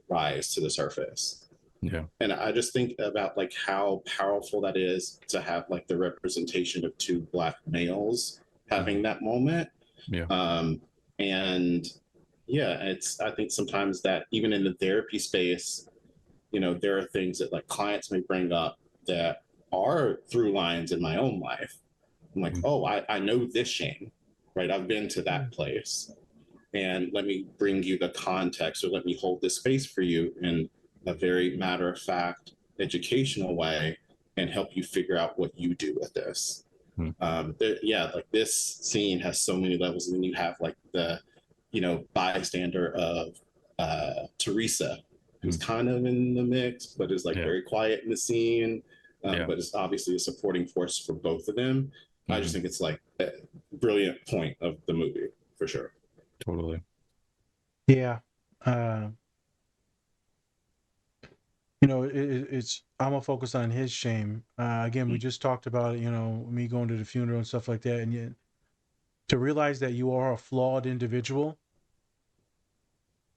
rise to the surface. Yeah. And I just think about like how powerful that is to have like the representation of two Black males having that moment. Yeah. And yeah, I think sometimes that even in the therapy space, there are things that like clients may bring up that are through lines in my own life. I'm like, oh, I know this shame, right? I've been to that place. And let me bring you the context, or let me hold this space for you in a very matter of fact, educational way, and help you figure out what you do with this. Like this scene has so many levels. And then you have like the, bystander of Teresa, who's kind of in the mix, but is like very quiet in the scene, but is obviously a supporting force for both of them. I just think it's like a brilliant point of the movie, for sure. Totally. Yeah. It's I'm gonna focus on his shame. Again, we just talked about it, me going to the funeral and stuff like that, and yet to realize that you are a flawed individual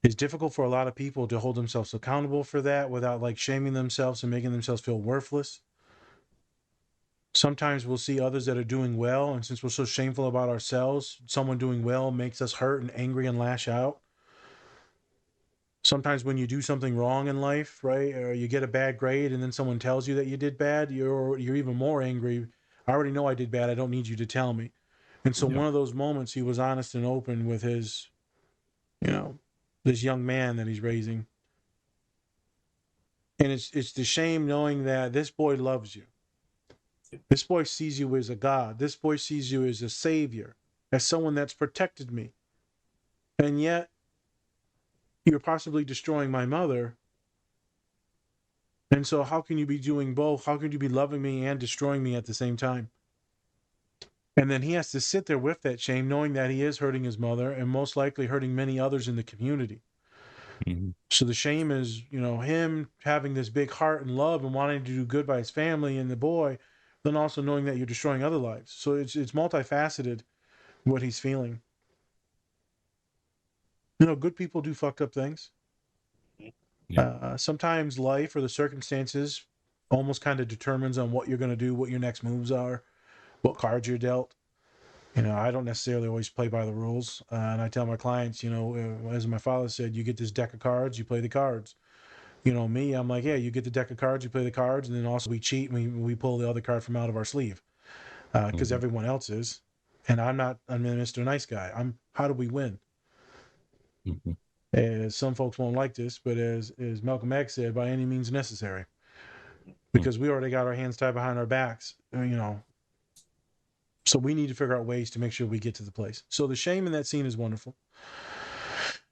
is difficult for a lot of people to hold themselves accountable for that without like shaming themselves and making themselves feel worthless. Sometimes we'll see others that are doing well, and since we're so shameful about ourselves, someone doing well makes us hurt and angry and lash out. Sometimes when you do something wrong in life, right, or you get a bad grade and then someone tells you that you did bad, you're even more angry. I already know I did bad. I don't need you to tell me. And so one of those moments, he was honest and open with his, this young man that he's raising. And it's the shame knowing that this boy loves you. This boy sees you as a God. This boy sees you as a savior, as someone that's protected me. And yet, you're possibly destroying my mother. And so how can you be doing both? How can you be loving me and destroying me at the same time? And then he has to sit there with that shame, knowing that he is hurting his mother and most likely hurting many others in the community. So the shame is, him having this big heart and love and wanting to do good by his family and the boy, then also knowing that you're destroying other lives. So it's multifaceted what he's feeling. Good people do fucked up things. Sometimes life or the circumstances almost kind of determines on what you're going to do, what your next moves are, what cards you're dealt. I don't necessarily always play by the rules. And I tell my clients, as my father said, you get this deck of cards, you play the cards. Me, I'm like, yeah, you get the deck of cards, you play the cards, and then also we cheat and we pull the other card from out of our sleeve because everyone else is. And I'm Mr. Nice Guy. How do we win? As some folks won't like this, but as Malcolm X said, by any means necessary. Because we already got our hands tied behind our backs, So we need to figure out ways to make sure we get to the place. So the shame in that scene is wonderful.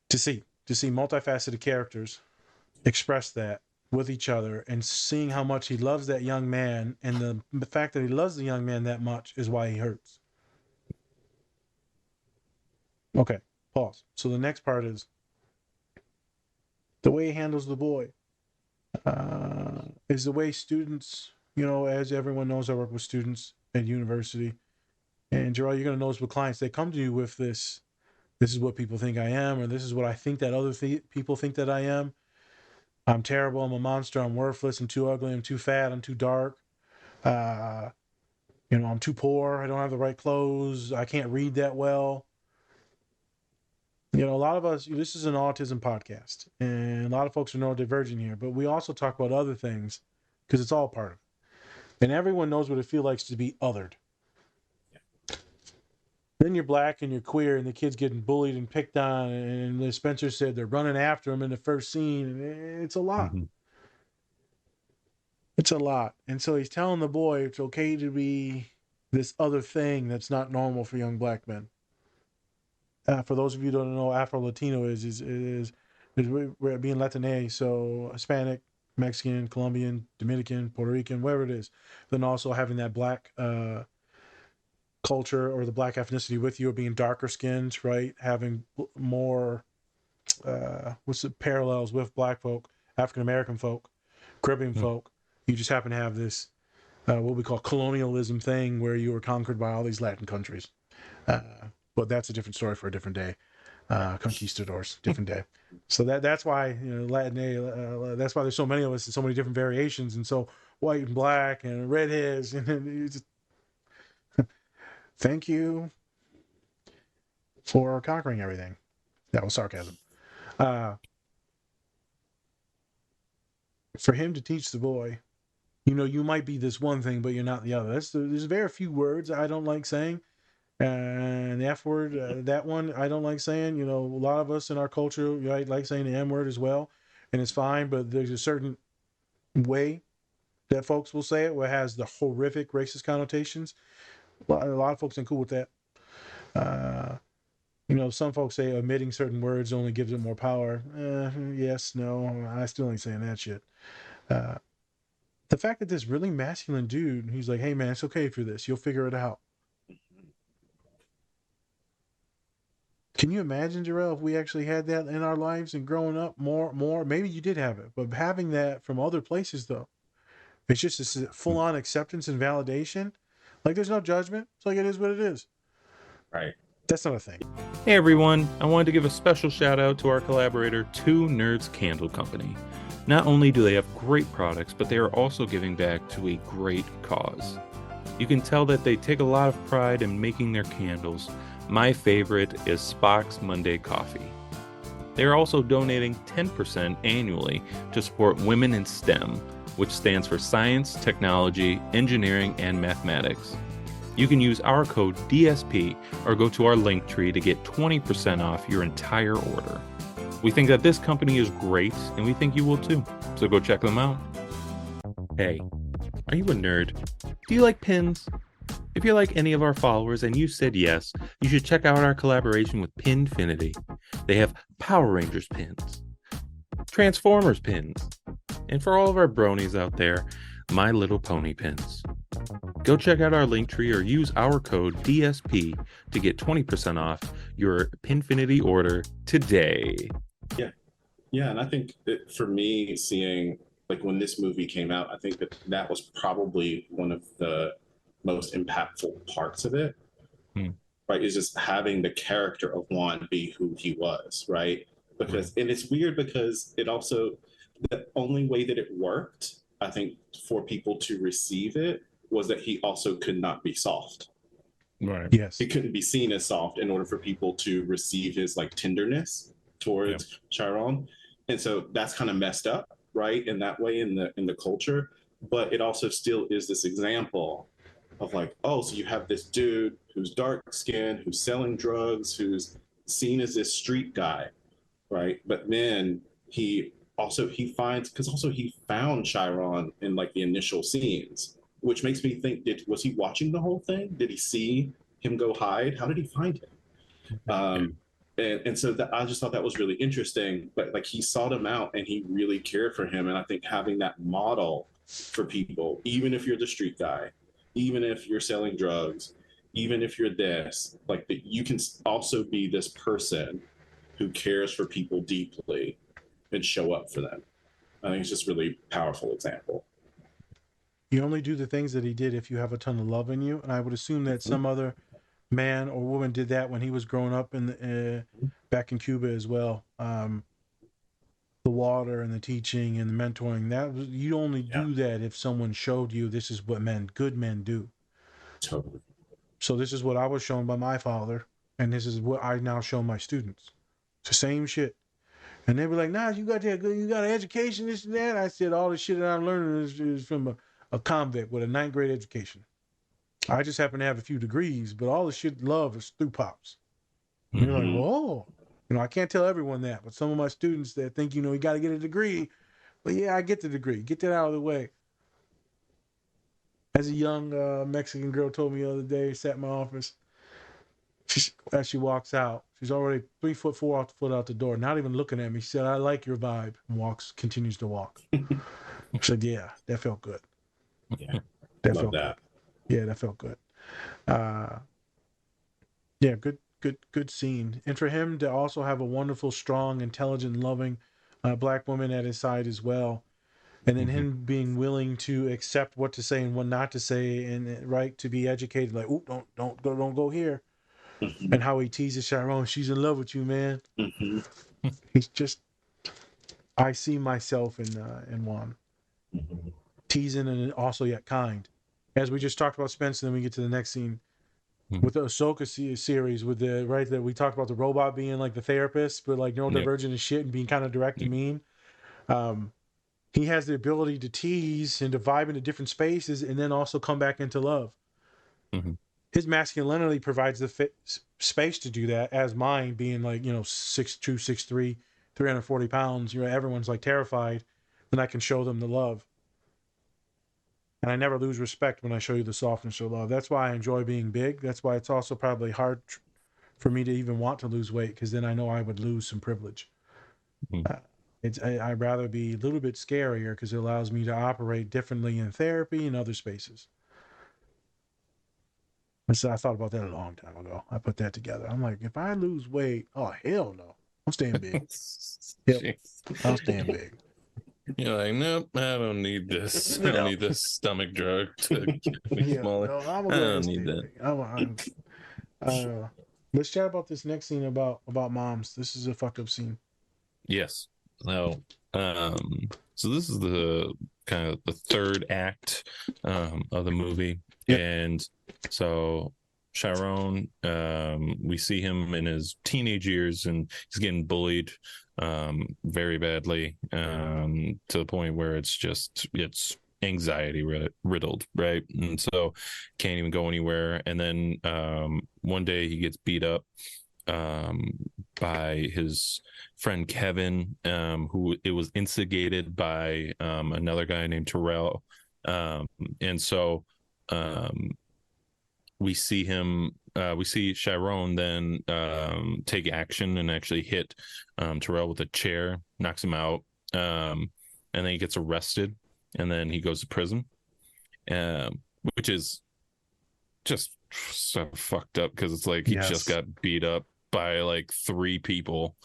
To see multifaceted characters express that with each other and seeing how much he loves that young man, and the fact that he loves the young man that much is why he hurts. Okay, pause. So the next part is the way he handles the boy. Is the way students, as everyone knows, I work with students at university. And Jor-El, you're going to notice with clients, they come to you with this is what people think I am, or this is what I think that other people think that I am. I'm terrible, I'm a monster, I'm worthless, I'm too ugly, I'm too fat, I'm too dark. I'm too poor, I don't have the right clothes, I can't read that well. A lot of us, this is an autism podcast, and a lot of folks are neurodivergent here, but we also talk about other things because it's all part of it. And everyone knows what it feels like to be othered. Then you're black and you're queer, and the kid's getting bullied and picked on. And as Spencer said, they're running after him in the first scene. And it's a lot. It's a lot. And so he's telling the boy it's okay to be this other thing that's not normal for young black men. For those of you who don't know, Afro-Latino is we're being Latine, so Hispanic, Mexican, Colombian, Dominican, Puerto Rican, wherever it is. Then also having that black culture or the black ethnicity with you, or being darker skinned, right? Having more what's the parallels with black folk, African American folk, Caribbean folk. You just happen to have this what we call colonialism thing where you were conquered by all these Latin countries. But that's a different story for a different day. Conquistadors, different day. So that's why Latin that's why there's so many of us and so many different variations, and so white and black and redheads, and just thank you for conquering everything. That was sarcasm. For him to teach the boy You might be this one thing, but you're not the other. There's very few words I don't like saying. And the F word, that one I don't like saying. A lot of us in our culture, right, like saying the M word as well, and it's fine. But there's a certain way that folks will say it where it has the horrific racist connotations. A lot of folks ain't cool with that. Some folks say omitting certain words only gives it more power. Yes, no, I still ain't saying that shit. The fact that this really masculine dude, he's like, hey man, it's okay for this. You'll figure it out. Can you imagine, Jor-El, if we actually had that in our lives and growing up more? Maybe you did have it, but having that from other places, though, it's just this full-on acceptance and validation. Like, there's no judgment. It's like, it is what it is. Right. That's not a thing. Hey everyone, I wanted to give a special shout out to our collaborator, Two Nerds Candle Company. Not only do they have great products, but they are also giving back to a great cause. You can tell that they take a lot of pride in making their candles. My favorite is Spock's Monday Coffee. They are also donating 10% annually to support Women in STEM, which stands for Science, Technology, Engineering, and Mathematics. You can use our code DSP or go to our link tree to get 20% off your entire order. We think that this company is great, and we think you will too, so go check them out. Hey, are you a nerd? Do you like pins? If you're like any of our followers and you said yes, you should check out our collaboration with Pinfinity. They have Power Rangers pins, Transformers pins, and for all of our bronies out there, My Little Pony pins. Go check out our link tree or use our code DSP to get 20% off your Pinfinity order today. Yeah, and I think for me, seeing like when this movie came out, I think that was probably one of the most impactful parts of it. Right, is just having the character of Juan be who he was, right? Because and it's weird because it also, the only way that it worked, I think, for people to receive it was that he also could not be soft. Right. Yes. He couldn't be seen as soft in order for people to receive his like tenderness towards Chiron. And so that's kind of messed up, right? In that way in the culture. But it also still is this example of like, oh, so you have this dude who's dark skinned, who's selling drugs, who's seen as this street guy, right? But then he found Chiron in like the initial scenes, which makes me think, was he watching the whole thing? Did he see him go hide? How did he find him? And so I just thought that was really interesting. But like he sought him out and he really cared for him. And I think having that model for people, even if you're the street guy, even if you're selling drugs, even if you're this, like that you can also be this person who cares for people deeply and show up for them. I think it's just really powerful example. You only do the things that he did if you have a ton of love in you. And I would assume that some other man or woman did that when he was growing up back in Cuba as well. The water and the teaching and the mentoring, you only do that if someone showed you this is what good men do. Totally. So this is what I was shown by my father, and this is what I now show my students. It's the same shit. And they were like, nah, you got an education, this and that. I said, all the shit that I'm learning is from a convict with a 9th grade education. I just happen to have a few degrees, but all the shit love is through pops. And you're like, whoa. I can't tell everyone that, but some of my students that think, you got to get a degree. But yeah, I get the degree. Get that out of the way. As a young Mexican girl told me the other day, sat in my office, as she walks out, she's already 3'4" out the door, not even looking at me. She said, I like your vibe, and continues to walk. I said, yeah, that felt good. Yeah, that love felt that. Good. Yeah, that felt good. Yeah, good scene. And for him to also have a wonderful, strong, intelligent, loving black woman at his side as well. And then him being willing to accept what to say and what not to say, and right to be educated. Like, oh, don't go here. And how he teases Chiron, she's in love with you, man. He's just, I see myself in Juan, teasing and also yet kind. As we just talked about Spencer, then we get to the next scene with the Ahsoka series, with that we talked about the robot being like the therapist, but like neurodivergent and shit and being kind of direct and mean. he has the ability to tease and to vibe into different spaces and then also come back into love. Mm-hmm. His masculinity provides the space to do that, as mine being like, 6'2", 6'3", 340 pounds. Everyone's like terrified when I can show them the love. And I never lose respect when I show you the softness or love. That's why I enjoy being big. That's why it's also probably hard for me to even want to lose weight, because then I know I would lose some privilege. Mm-hmm. I'd rather be a little bit scarier because it allows me to operate differently in therapy and other spaces. So I thought about that a long time ago. I put that together. I'm like, if I lose weight, oh hell no, I'm staying big. Yep, I'm staying big. You're like, nope, I don't need this. I don't need this stomach drug to get me smaller. No, I'm I don't need that. Let's chat about this next scene about moms. This is a fucked up scene. Yes. So this is the kind of the third act of the movie. Yep. And so Chiron, we see him in his teenage years, and he's getting bullied very badly, to the point where it's anxiety riddled, right? And so can't even go anywhere. And then one day he gets beat up by his friend Kevin, who it was instigated by another guy named Jor-El. And so we see Chiron then take action and actually hit Jor-El with a chair, knocks him out, and then he gets arrested, and then he goes to prison, which is just so fucked up, because it's like he just got beat up by like 3 people.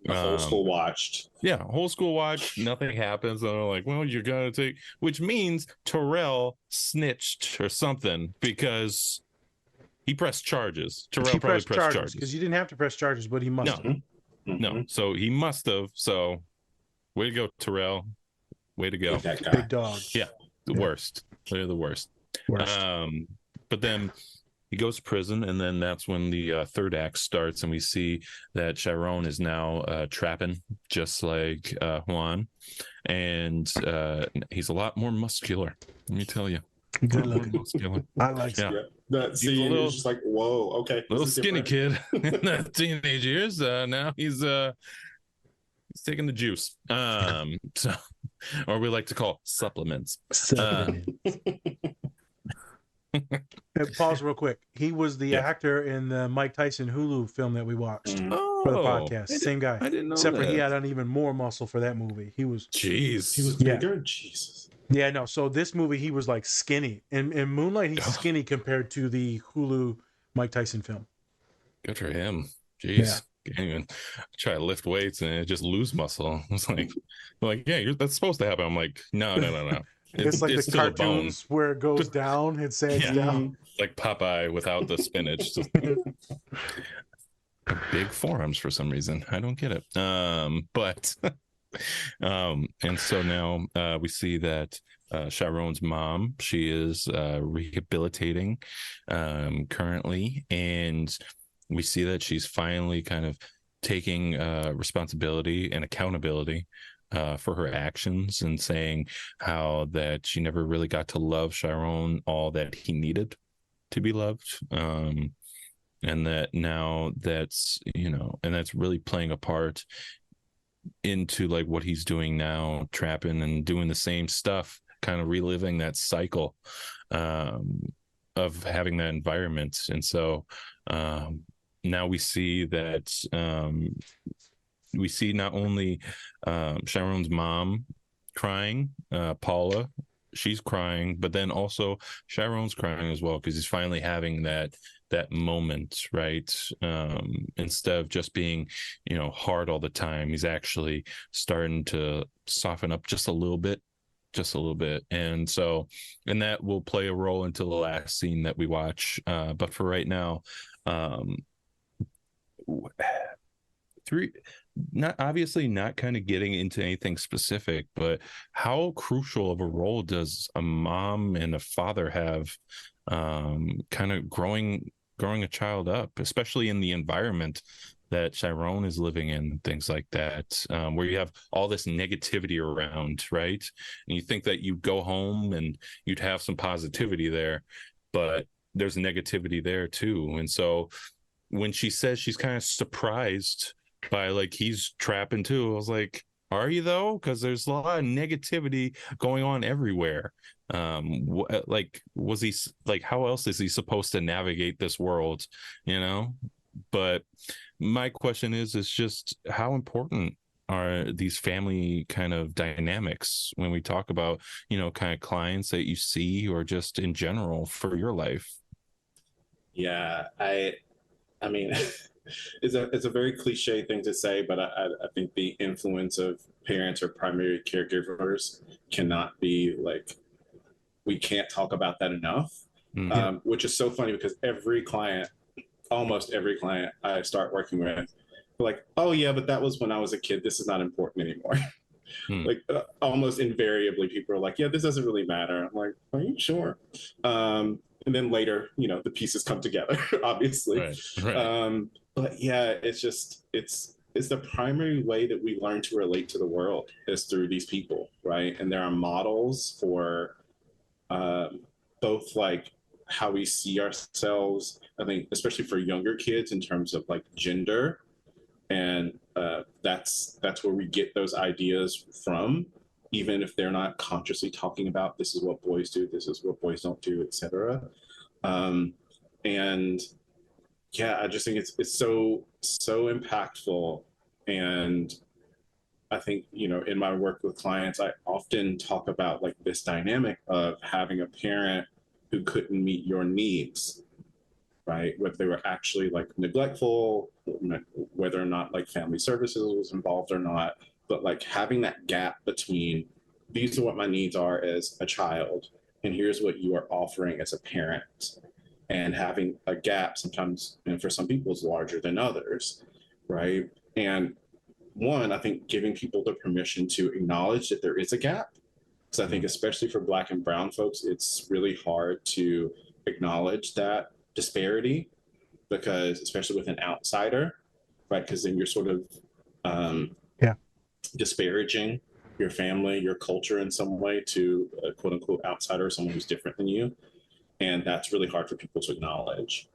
The whole school watched. Yeah, whole school watched. Nothing happens. And they're like, well, you're gonna take, which means Jor-El snitched or something, because he pressed charges. Jor-El probably pressed charges because you didn't have to press charges, but he must have. No, so he must have. So way to go, Jor-El. Way to go. Big dog. Yeah, the worst. They're the worst. But then he goes to prison, and then that's when the third act starts, and we see that Chiron is now trapping, just like Juan, and he's a lot more muscular. Let me tell you. Good looking. I like it. That scene is just like, whoa, okay. Little skinny kid in the teenage years. Now he's taking the juice. So, or we like to call supplements. Pause real quick. He was the actor in the Mike Tyson Hulu film that we watched for the podcast. Same guy. I didn't know Except for he had on even more muscle for that movie. He was bigger. Jesus. Yeah, no. So this movie, he was like skinny. In Moonlight, he's skinny compared to the Hulu Mike Tyson film. Good for him. Jeez. Yeah. Can't even try to lift weights and just lose muscle. It's like, yeah, that's supposed to happen. I'm like, no. It's like the cartoons where it goes down, it sags down. Like Popeye without the spinach. Big forearms for some reason. I don't get it. But and so now we see that Chiron's mom, she is rehabilitating currently, and we see that she's finally kind of taking responsibility and accountability for her actions, and saying how that she never really got to love Chiron all that he needed to be loved, and that now that's and that's really playing a part into like what he's doing now, trapping and doing the same stuff, kind of reliving that cycle of having that environment. And so now we see that we see not only Chiron's mom crying, Paula, she's crying, but then also Chiron's crying as well, because he's finally having that moment, right? Instead of just being hard all the time, he's actually starting to soften up just a little bit. And so, and that will play a role into the last scene that we watch, but for right now, not kind of getting into anything specific, but how crucial of a role does a mom and a father have kind of growing a child up, especially in the environment that Chiron is living in, things like that, where you have all this negativity around, right? And you think that you'd go home and you'd have some positivity there, but there's negativity there too. And so when she says she's kind of surprised by like he's trapping too, I was like, are you though? Because there's a lot of negativity going on everywhere. Like, was he like, how else is he supposed to navigate this world, you know? But my question is just how important are these family kind of dynamics when we talk about, kind of clients that you see or just in general for your life? Yeah, I mean, it's a very cliche thing to say, but I think the influence of parents or primary caregivers cannot be like, we can't talk about that enough. Which is so funny because almost every client I start working with, like, oh yeah, but that was when I was a kid. This is not important anymore. Like almost invariably, people are like, yeah, this doesn't really matter. I'm like, are you sure? And then later, the pieces come together, obviously. Right. But yeah, it's the primary way that we learn to relate to the world is through these people, right? And there are models for both like how we see ourselves. I think especially for younger kids in terms of like gender, and that's where we get those ideas from, even if they're not consciously talking about this is what boys do, this is what boys don't do, etc. And yeah, I just think it's so impactful. And I think, in my work with clients, I often talk about like this dynamic of having a parent who couldn't meet your needs, right? Whether they were actually like neglectful, whether or not like family services was involved or not, but like having that gap between these are what my needs are as a child, and here's what you are offering as a parent. And having a gap sometimes, and for some people, is larger than others, right? And one, I think giving people the permission to acknowledge that there is a gap. Because I think, especially for Black and Brown folks, it's really hard to acknowledge that disparity, because especially with an outsider, right? Because then you're sort of disparaging your family, your culture in some way to a quote unquote outsider, someone who's different than you. And that's really hard for people to acknowledge.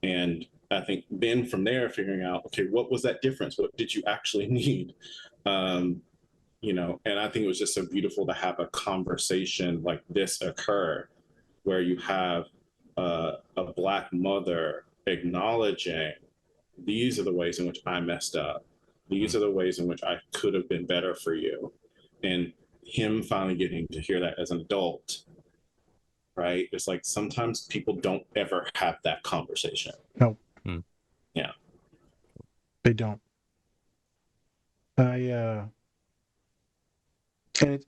And I think then from there, figuring out, okay, what was that difference? What did you actually need? And I think it was just so beautiful to have a conversation like this occur, where you have a Black mother acknowledging these are the ways in which I messed up. These are the ways in which I could have been better for you. And him finally getting to hear that as an adult, right? It's like sometimes people don't ever have that conversation. No. Yeah. They don't. And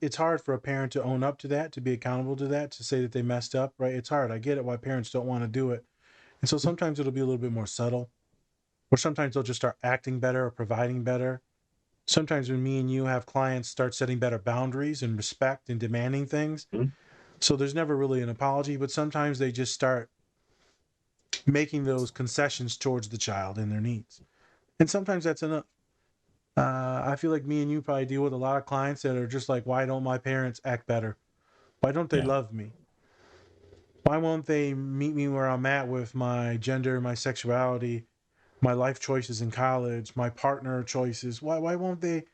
it's hard for a parent to own up to that, to be accountable to that, to say that they messed up, right? It's hard. I get it why parents don't want to do it. And so sometimes it'll be a little bit more subtle, or sometimes they'll just start acting better or providing better. Sometimes when me and you have clients start setting better boundaries and respect and demanding things, so there's never really an apology, but sometimes they just start making those concessions towards the child and their needs. And sometimes that's enough. I feel like me and you probably deal with a lot of clients that are just like, why don't my parents act better? Why don't they love me? Why won't they meet me where I'm at with my gender, my sexuality, my life choices in college, my partner choices? Why won't they?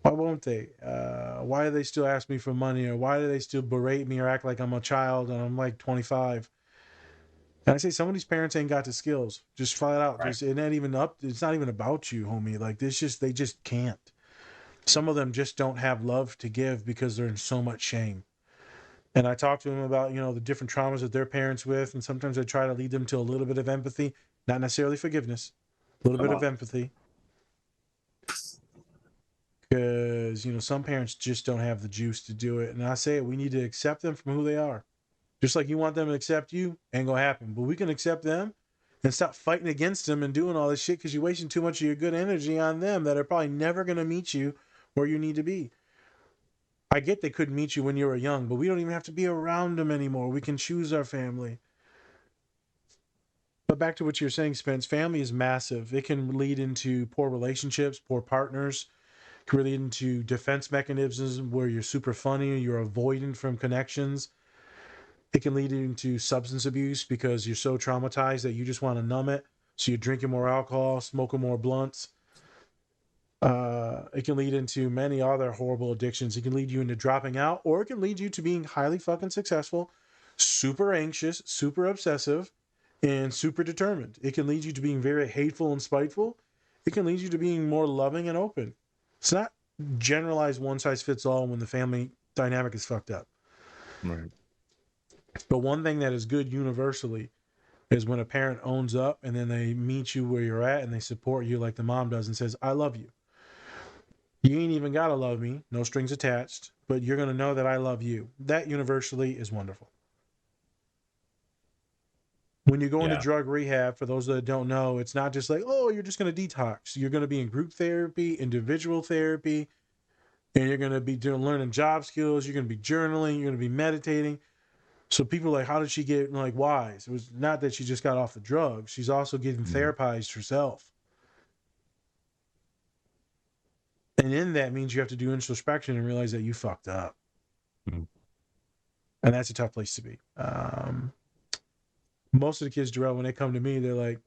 Why won't they? Why do they still ask me for money, or why do they still berate me or act like I'm a child and I'm like 25? And I say some of these parents ain't got the skills. Just flat out. Right. It's not even about you, homie. Like they just can't. Some of them just don't have love to give because they're in so much shame. And I talk to them about, the different traumas that their parents with, and sometimes I try to lead them to a little bit of empathy, not necessarily forgiveness, a little bit of empathy. Because, some parents just don't have the juice to do it. And I say we need to accept them from who they are. Just like you want them to accept you, ain't gonna happen. But we can accept them and stop fighting against them and doing all this shit because you're wasting too much of your good energy on them that are probably never gonna meet you where you need to be. I get they couldn't meet you when you were young, but we don't even have to be around them anymore. We can choose our family. But back to what you're saying, Spence, family is massive. It can lead into poor relationships, poor partners, it can lead into defense mechanisms where you're super funny, you're avoidant from connections. It can lead into substance abuse because you're so traumatized that you just want to numb it. So you're drinking more alcohol, smoking more blunts. It can lead into many other horrible addictions. It can lead you into dropping out, or it can lead you to being highly fucking successful, super anxious, super obsessive, and super determined. It can lead you to being very hateful and spiteful. It can lead you to being more loving and open. It's not generalized one size fits all when the family dynamic is fucked up. Right. But one thing that is good universally is when a parent owns up and then they meet you where you're at and they support you like the mom does and says, I love you. You ain't even got to love me, no strings attached, but you're going to know that I love you. That universally is wonderful. When you go into drug rehab, for those that don't know, it's not just like, oh, you're just going to detox. You're going to be in group therapy, individual therapy, and you're going to be learning job skills. You're going to be journaling. You're going to be meditating. So people are like, how did she get wise? It was not that she just got off the drugs. She's also getting therapized herself. And in that means you have to do introspection and realize that you fucked up. And that's a tough place to be. Most of the kids, Jor-El, when they come to me, they're like,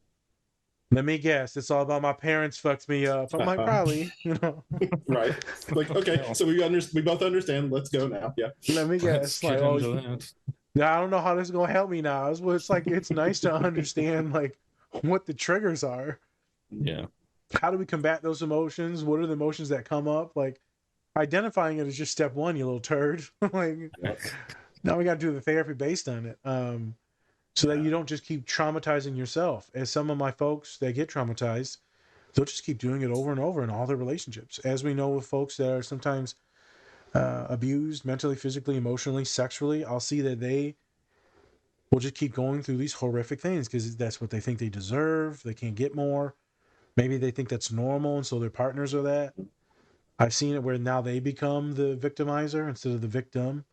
let me guess, it's all about my parents fucked me up. I'm like, probably, Right. Like, okay, so we both understand. Let's go now. Yeah. Let me guess. Like, oh, I don't know how this is going to help me now. It's like, it's nice to understand, like, what the triggers are. Yeah. How do we combat those emotions? What are the emotions that come up? Like, identifying it is just step one, you little turd. Like, now we got to do the therapy based on it. So that you don't just keep traumatizing yourself. As some of my folks that get traumatized, they'll just keep doing it over and over in all their relationships. As we know with folks that are sometimes abused mentally, physically, emotionally, sexually, I'll see that they will just keep going through these horrific things because that's what they think they deserve. They can't get more. Maybe they think that's normal, and so their partners are that. I've seen it where now they become the victimizer instead of the victim.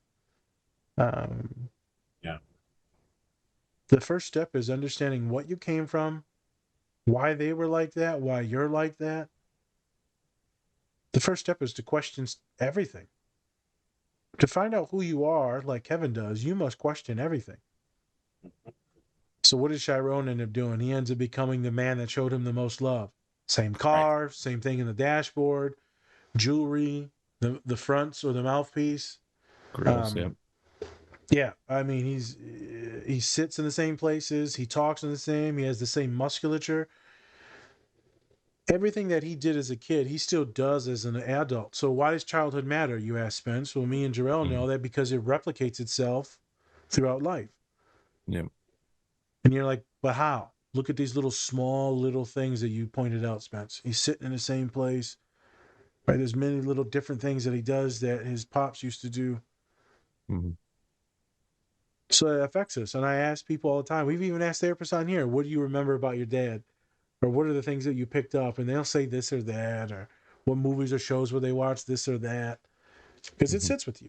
The first step is understanding what you came from, why they were like that, why you're like that. The first step is to question everything. To find out who you are, like Kevin does, you must question everything. So what does Chiron end up doing? He ends up becoming the man that showed him the most love. Same car, same thing in the dashboard, jewelry, the fronts or the mouthpiece. Grills, Yeah, I mean, he sits in the same places, he talks in the same, he has the same musculature. Everything that he did as a kid, he still does as an adult. So why does childhood matter, you ask, Spence? Well, me and Jor-El know that because it replicates itself throughout life. Yeah. And you're like, but how? Look at these little things that you pointed out, Spence. He's sitting in the same place. Right? There's many little different things that he does that his pops used to do. Mm-hmm. So it affects us. And I ask people all the time, we've even asked therapists on here, what do you remember about your dad? Or what are the things that you picked up? And they'll say this or that, or what movies or shows will they watch, this or that. Because it sits with you.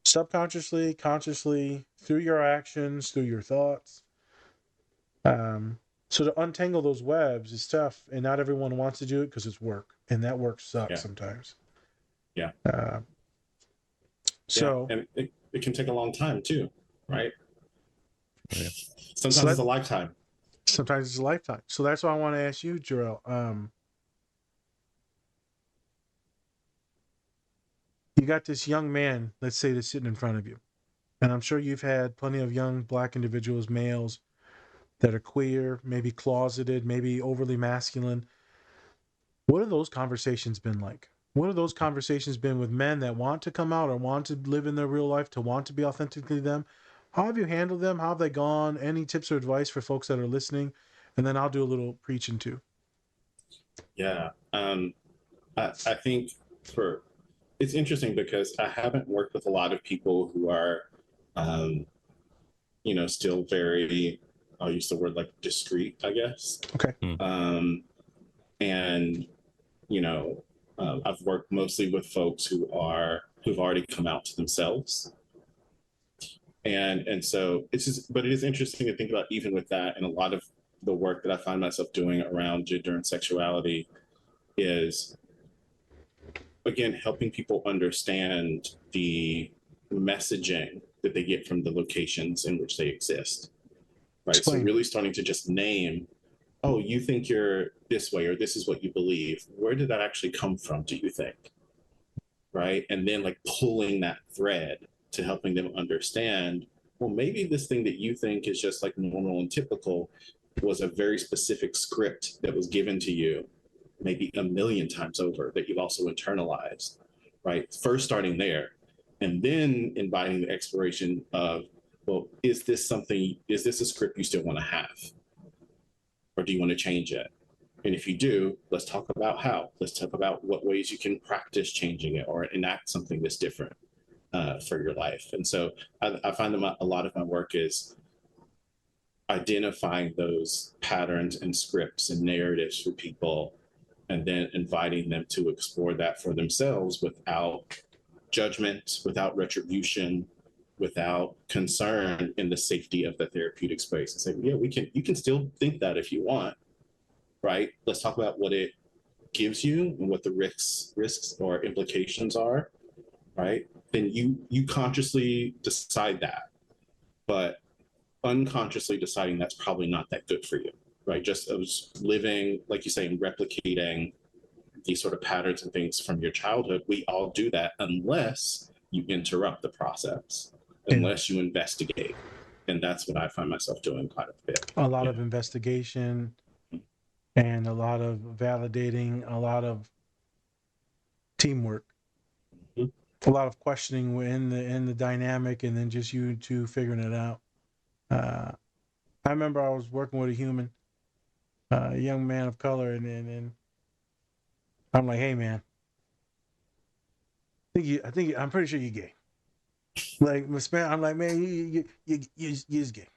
Subconsciously, consciously, through your actions, through your thoughts. So to untangle those webs is tough. And not everyone wants to do it because it's work. And that work sucks sometimes. Yeah. So and it can take a long time too, right? Yeah. Sometimes it's a lifetime. Sometimes it's a lifetime. So that's why I want to ask you, Jor-El. You got this young man, let's say, that's sitting in front of you. And I'm sure you've had plenty of young black individuals, males, that are queer, maybe closeted, maybe overly masculine. What have those conversations been like? What have those conversations been with men that want to come out or want to live in their real life, to want to be authentically them? How have you handled them? How have they gone? Any tips or advice for folks that are listening? And then I'll do a little preaching too. Yeah. I think it's interesting because I haven't worked with a lot of people who are, still very, I'll use the word like discreet, I guess. Okay. I've worked mostly with folks who've already come out to themselves. And so it's just, but it is interesting to think about even with that, and a lot of the work that I find myself doing around gender and sexuality is, again, helping people understand the messaging that they get from the locations in which they exist, right? Explain. So really starting to just name, oh, you think you're this way, or this is what you believe. Where did that actually come from, do you think? Right? And then like pulling that thread to helping them understand, well, maybe this thing that you think is just like normal and typical was a very specific script that was given to you maybe a million times over that you've also internalized, right? First starting there, and then inviting the exploration of, well, is this a script you still want to have? Or do you want to change it? And if you do, let's talk about how. Let's talk about what ways you can practice changing it or enact something that's different for your life. And so I find that a lot of my work is identifying those patterns and scripts and narratives for people, and then inviting them to explore that for themselves without judgment, without retribution, without concern, in the safety of the therapeutic space. And say, yeah, you can still think that if you want, right? Let's talk about what it gives you and what the risks or implications are, right? Then you consciously decide that, but unconsciously deciding that's probably not that good for you, right? Just as living, like you say, and replicating these sort of patterns and things from your childhood. We all do that unless you interrupt the process, unless you investigate. And that's what I find myself doing quite a bit. A lot of investigation and a lot of validating, a lot of teamwork, a lot of questioning in the dynamic, and then just you two figuring it out. I remember I was working with a human, a young man of color, and I'm like, hey man, I'm pretty sure you're gay. Like, I'm like, man, you're gay.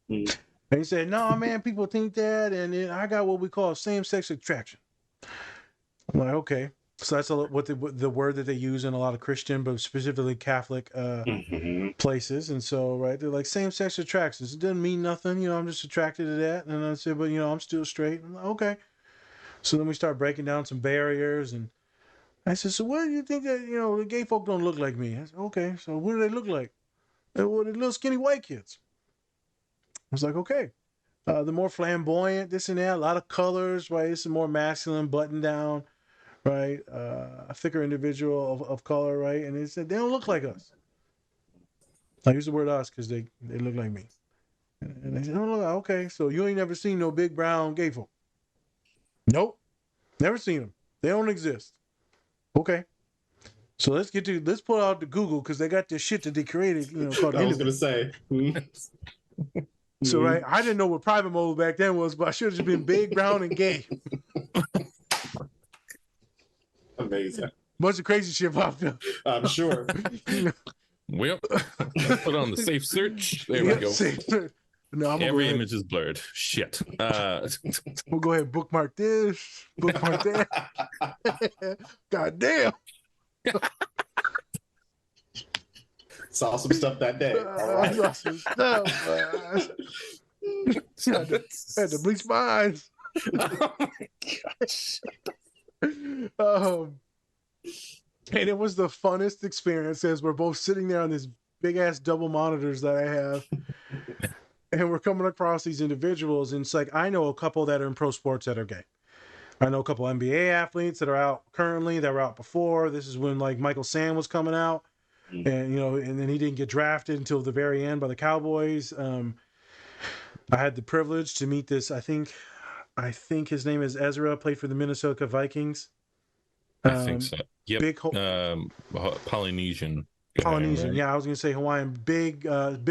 And he said, no, man, people think that, and then I got what we call same-sex attraction. I'm like, okay. So that's what the word that they use in a lot of Christian, but specifically Catholic places. And so, right, they're like same-sex attractions. It doesn't mean nothing, I'm just attracted to that. And I said, but I'm still straight. I'm like, okay. So then we start breaking down some barriers, and I said, so what do you think that the gay folk don't look like me? I said, okay. So what do they look like? Well, they're little skinny white kids. I was like, okay. The more flamboyant, this and that, a lot of colors, right? It's a more masculine, button down, right? A thicker individual of color, right? And they said, they don't look like us. I use the word us because they look like me. And they said, oh, okay, so you ain't never seen no big brown gay folk? Nope. Never seen them. They don't exist. Okay. So let's pull out the Google, because they got this shit that they created, called I was going to say. So, right, I didn't know what private mode back then was, but I should have just been big, brown, and gay. Amazing. Bunch of crazy shit popped up. I'm sure. Well, put on the safe search. There we go. No, every image is blurred. Shit. We'll go ahead and bookmark this, bookmark that. God damn. Saw some stuff that day. I saw some stuff. Had to bleach my eyes. Oh my gosh. And it was the funnest experience, as we're both sitting there on these big ass double monitors that I have. And we're coming across these individuals, and it's like, I know a couple that are in pro sports that are gay. I know a couple NBA athletes that are out currently, that were out before. This is when like Michael Sam was coming out, and and then he didn't get drafted until the very end by the Cowboys. I had the privilege to meet this. I think his name is Ezra. Played for the Minnesota Vikings. I think so. Yep. Big Polynesian. Polynesian, right? Yeah, I was gonna say Hawaiian. Big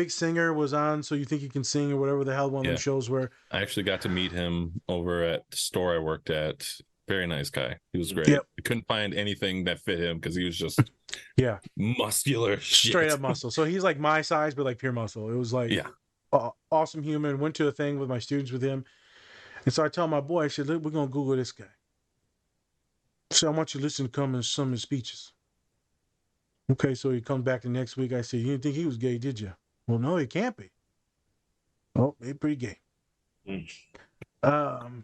singer, was on So You Think You Can Sing, or whatever the hell one of them shows were. I actually got to meet him over at the store I worked at. Very nice guy. He was great. Yep. I couldn't find anything that fit him because he was just muscular, straight up muscle. So he's like my size, but like pure muscle. It was like awesome human. Went to a thing with my students with him, and so I tell my boy, I said, look, we're gonna Google this guy. So I want you to listen to some of his speeches. Okay, so he comes back the next week. I said, you didn't think he was gay, did you? Well, no, he can't be. Oh, he's pretty gay. Mm. I'm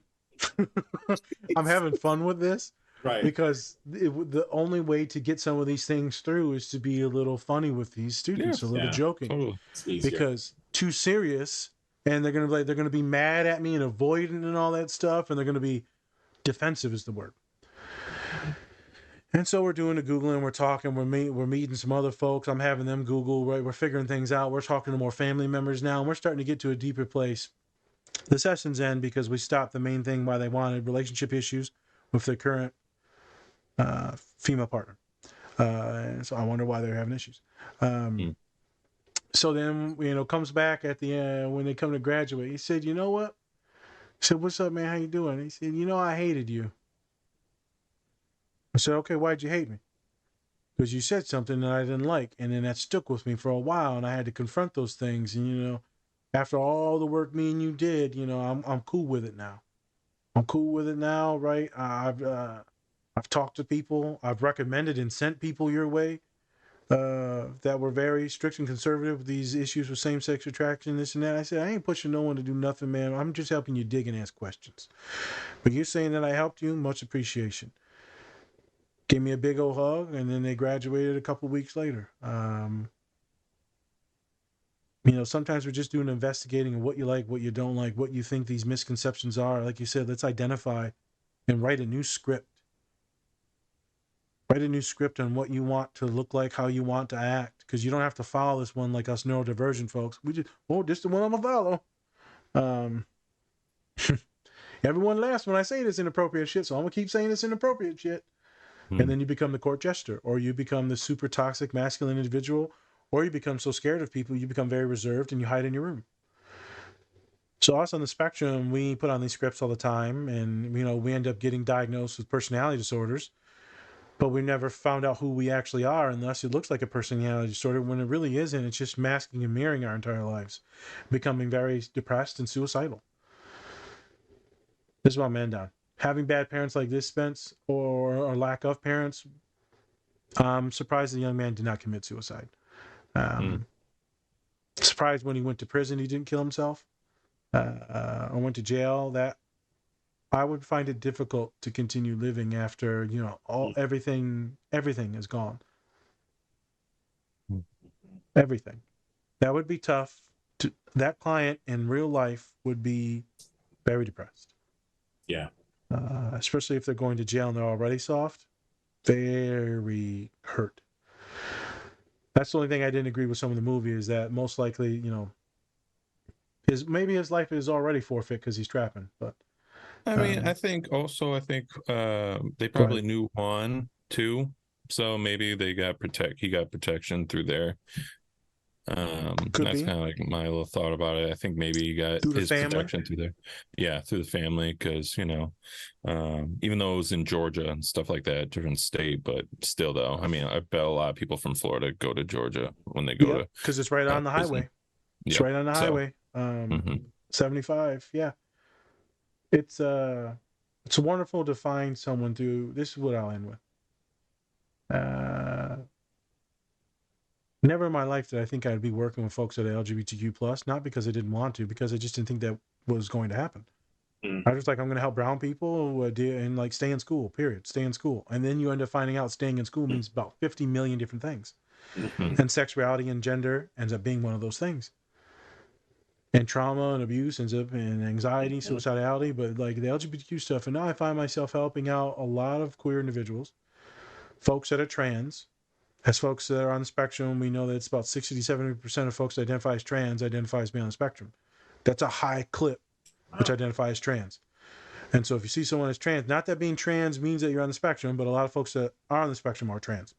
having fun with this Right. because the only way to get some of these things through is to be a little funny with these students, a little joking, Totally. It's easier. because too serious, and they're gonna be mad at me and avoidant and all that stuff, and they're gonna be defensive is the word. And so we're doing the Googling, we're talking, we're meeting some other folks. I'm having them Google, right? We're figuring things out. We're talking to more family members now, and we're starting to get to a deeper place. The sessions end because we stopped the main thing why they wanted relationship issues with their current female partner. And so I wonder why they're having issues. So then, comes back at the end when they come to graduate. He said, "You know what?" I said, "What's up, man? How you doing?" He said, "I hated you." I said, "Okay, why'd you hate me?" Because you said something that I didn't like, and then that stuck with me for a while, and I had to confront those things. And after all the work me and you did, I'm cool with it now. I'm cool with it now, right? I've talked to people, I've recommended and sent people your way that were very strict and conservative with these issues with same-sex attraction, this and that. I said, I ain't pushing no one to do nothing, man. I'm just helping you dig and ask questions. But you're saying that I helped you, much appreciation. Gave me a big old hug, and then they graduated a couple weeks later. Sometimes we're just doing investigating of what you like, what you don't like, what you think these misconceptions are. Like you said, let's identify and write a new script. Write a new script on what you want to look like, how you want to act, because you don't have to follow this one like us neurodivergent folks. We just, this is the one I'm gonna follow. Everyone laughs when I say this inappropriate shit, so I'm gonna keep saying this inappropriate shit. And then you become the court jester, or you become the super toxic masculine individual, or you become so scared of people you become very reserved and you hide in your room. So us on the spectrum, we put on these scripts all the time, and we end up getting diagnosed with personality disorders, but we never found out who we actually are, and thus it looks like a personality disorder when it really isn't. It's just masking and mirroring our entire lives, becoming very depressed and suicidal. This is what I'm ending on. Having bad parents like this, Spence, or lack of parents, I'm surprised the young man did not commit suicide. Surprised when he went to prison he didn't kill himself, or went to jail. That I would find it difficult to continue living after everything is gone. Everything. That would be tough. That client in real life would be very depressed. Yeah. Especially if they're going to jail and they're already soft. Very hurt. That's the only thing I didn't agree with some of the movie is that most likely, maybe his life is already forfeit because he's trapping. But I think they probably knew Juan too, so maybe he got protection through there. That's kind of like my little thought about it. I think maybe he got his protection through there. Yeah, through the family, because even though it was in Georgia and stuff like that, different state, but still though, I bet a lot of people from Florida go to Georgia when they go to, because it's right on the highway. It's right on the highway. 75. Yeah, it's wonderful to find someone through. This is what I'll end with. Never in my life did I think I'd be working with folks at LGBTQ+, not because I didn't want to, because I just didn't think that was going to happen. I was like, I'm going to help brown people and stay in school, period. Stay in school. And then you end up finding out staying in school means about 50 million different things. And sexuality and gender ends up being one of those things. And trauma and abuse ends up in anxiety, suicidality, but the LGBTQ stuff. And now I find myself helping out a lot of queer individuals, folks that are trans. As folks that are on the spectrum, we know that it's about 60 to 70% of folks that identify as trans identify as being on the spectrum. That's a high clip, which identify as trans. And so if you see someone as trans, not that being trans means that you're on the spectrum, but a lot of folks that are on the spectrum are trans.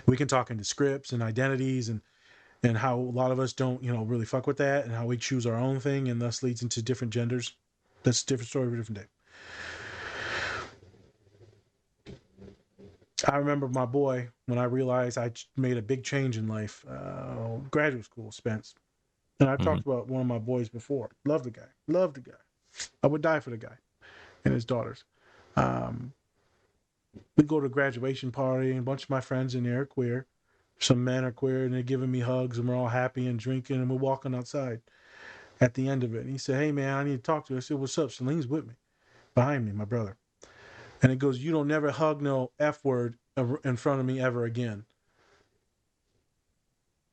We can talk into scripts and identities and how a lot of us don't, really fuck with that, and how we choose our own thing and thus leads into different genders. That's a different story for a different day. I remember my boy when I realized I made a big change in life. Graduate school, Spence. And I've talked about one of my boys before. Love the guy. I would die for the guy and his daughters. We go to a graduation party, and a bunch of my friends in there are queer. some men are queer and they're giving me hugs and we're all happy and drinking and we're walking outside at the end of it. And he said, hey, man, I need to talk to you. I said, what's up? Celine's with me, behind me, my brother. And it goes, you don't never hug no F word in front of me ever again.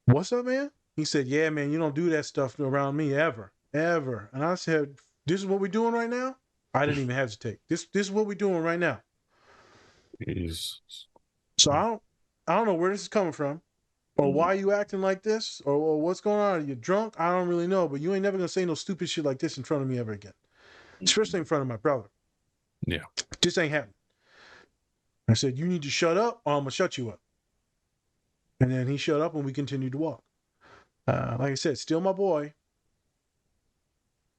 What's up, man? He said, yeah, man, you don't do that stuff around me ever, ever. And I said, this is what we're doing right now? I didn't even hesitate. This is what we're doing right now. So I don't know where this is coming from or why you acting like this or what's going on. Are you drunk? I don't really know, but you ain't never going to say no stupid shit like this in front of me ever again. Especially in front of my brother. Yeah. This ain't happening. I said, you need to shut up or I'm going to shut you up. And then he shut up and we continued to walk. Like I said, still my boy.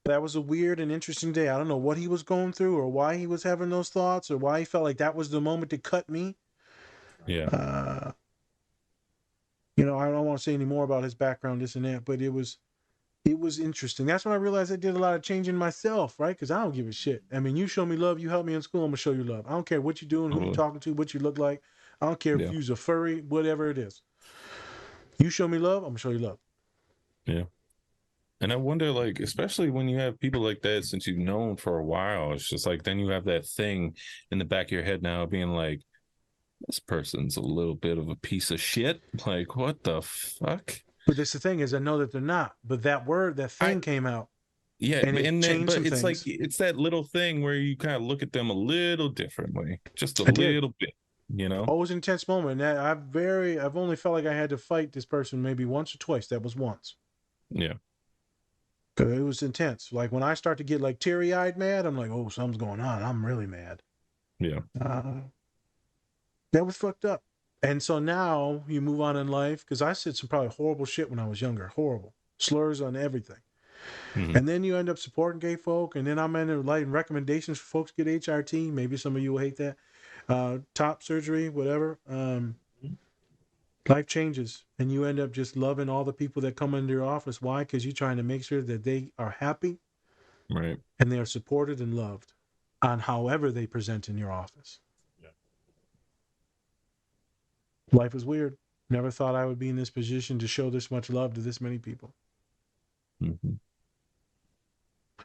That was a weird and interesting day. I don't know what he was going through or why he was having those thoughts or why he felt like that was the moment to cut me. Yeah. You know, I don't want to say any more about his background, this and that, but it was interesting. That's when I realized I did a lot of changing myself, right? Because I don't give a shit. I mean, you show me love, you help me in school, I'm going to show you love. I don't care what you're doing, who you're talking to, what you look like. I don't care if you're a furry, whatever it is. You show me love, I'm going to show you love. Yeah. And I wonder, like, especially when you have people like that, since you've known for a while, it's just like, then you have that thing in the back of your head now being like, this person's a little bit of a piece of shit. Like, what the fuck? But that's the thing is, I know that they're not. But that thing came out. Yeah, and but it's things. like, it's that little thing where you kind of look at them a little differently. Just a little bit, you know? Always an intense moment. I've only felt like I had to fight this person maybe once or twice. That was once. Yeah. Because it was intense. Like when I start to get like teary-eyed mad, I'm like, oh, something's going on. I'm really mad. Yeah. That was fucked up. And so now you move on in life, because I said some probably horrible shit when I was younger. Horrible. Slurs on everything. Mm-hmm. And then you end up supporting gay folk, and then I'm in there writing recommendations for folks to get HRT. Maybe some of you will hate that. Top surgery, whatever. Life changes, and you end up just loving all the people that come into your office. Why? Because you're trying to make sure that they are happy, right, and they are supported and loved on however they present in your office. Yeah. Life is weird. Never thought I would be in this position to show this much love to this many people. Mm-hmm.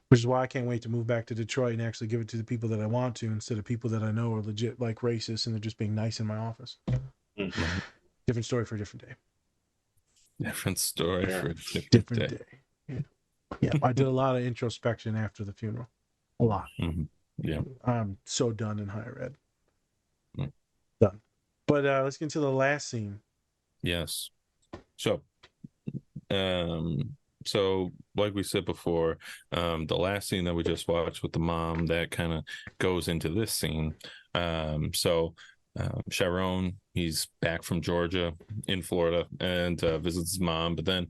Which is why I can't wait to move back to Detroit and actually give it to the people that I want to, instead of people that I know are legit like racist and they're just being nice in my office. Mm-hmm. Different story for a different day. Different story for a different day. Yeah, I did a lot of introspection after the funeral. A lot. Mm-hmm. Yeah. I'm so done in higher ed. Mm. Done. But let's get into the last scene. Yes. So like we said before, the last scene that we just watched with the mom, that kind of goes into this scene. Sharon, he's back from Georgia in Florida and visits his mom, but then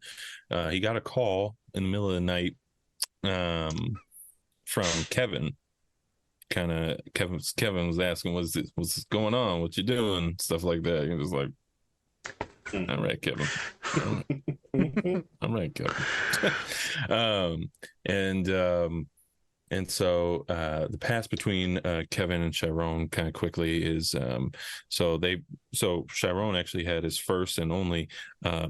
he got a call in the middle of the night from Kevin. Kevin was asking, what's going on? What you doing? Stuff like that. He was like, all right, Kevin. All right, Kevin. And so the pass between Kevin and Sharon kind of quickly is so Sharon actually had his first and only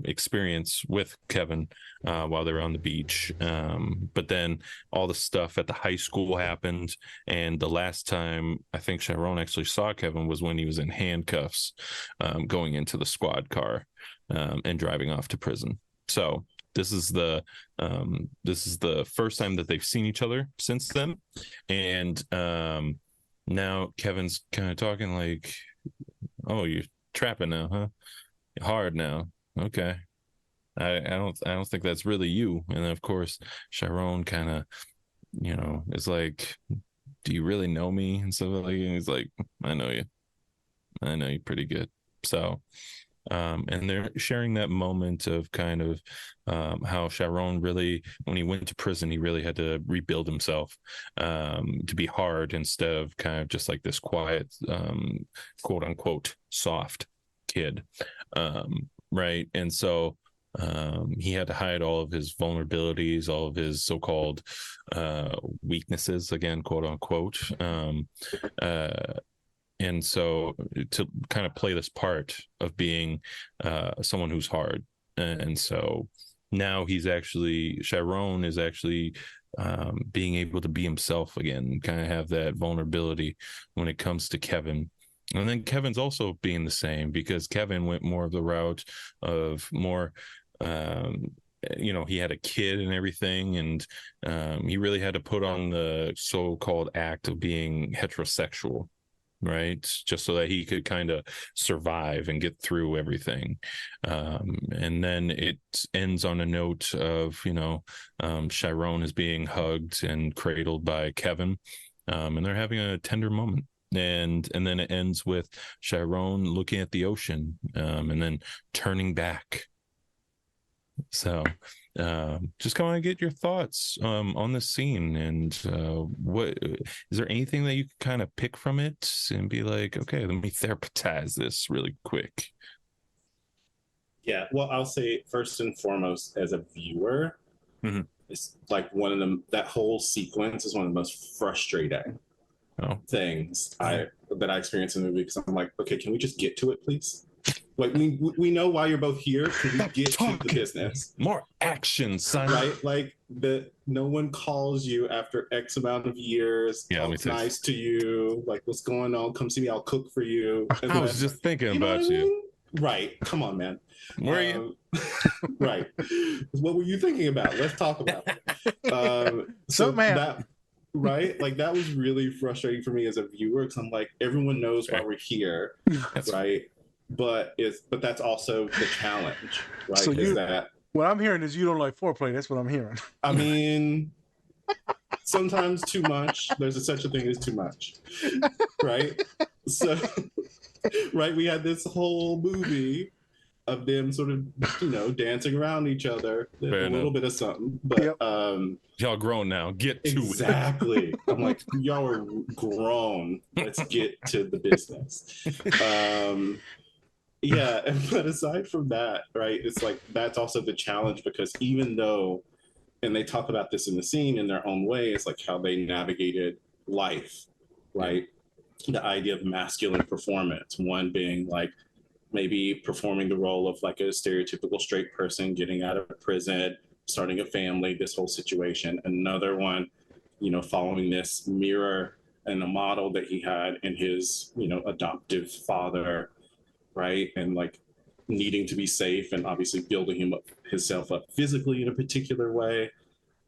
experience with Kevin while they were on the beach. But then all the stuff at the high school happened, and the last time I think Sharon actually saw Kevin was when he was in handcuffs, going into the squad car and driving off to prison. So this is the first time that they've seen each other since then, and now Kevin's kind of talking like, "Oh, you're trapping now, huh? You're hard now, okay? I don't think that's really you." And then of course, Sharon kind of, is like, "Do you really know me?" and stuff like that. And he's like, "I know you pretty good." So. And they're sharing that moment of kind of how Sharon really, when he went to prison, he really had to rebuild himself to be hard instead of kind of just like this quiet, quote unquote, soft kid. Right. And so he had to hide all of his vulnerabilities, all of his so-called weaknesses, again, quote unquote. And so to kind of play this part of being someone who's hard. And so now Chiron is actually being able to be himself again, kind of have that vulnerability when it comes to Kevin. And then Kevin's also being the same, because Kevin went more of the route of more, he had a kid and everything, and he really had to put on the so-called act of being heterosexual, right, just so that he could kind of survive and get through everything. And then it ends on a note of Chiron is being hugged and cradled by Kevin, and they're having a tender moment. And then it ends with Chiron looking at the ocean, and then turning back. So just kind of get your thoughts on this scene, and what is there anything that you can kind of pick from it and be like, okay, let me therapize this really quick? Yeah, well, I'll say first and foremost, as a viewer, it's like that whole sequence is one of the most frustrating things that I experienced in the movie, because I'm like, okay, can we just get to it, please? Like, we know why you're both here. Can we get to the business? More action, son. Right? Like, no one calls you after X amount of years. Yeah, talks nice to you. Like, what's going on? Come see me. I'll cook for you. I was just thinking about you. Right. Come on, man. Where are you? Right. What were you thinking about? Let's talk about it. Right? Like, that was really frustrating for me as a viewer, because I'm like, everyone knows why we're here, right? But that's also the challenge, right? So that what I'm hearing is you don't like foreplay. That's what I'm hearing. I mean, sometimes too much. There's such a thing as too much, right? So, right, we had this whole movie of them sort of, dancing around each other. There's a little bit of something, but y'all grown now. Get to it. Exactly. I'm like, y'all are grown. Let's get to the business. Yeah, but aside from that, right, it's like that's also the challenge, because even though, and they talk about this in the scene in their own way, it's like how they navigated life, right? The idea of masculine performance, one being like maybe performing the role of like a stereotypical straight person getting out of prison, starting a family, this whole situation. Another one, following this mirror and a model that he had in his, adoptive father, right? And like needing to be safe, and obviously building himself up physically in a particular way,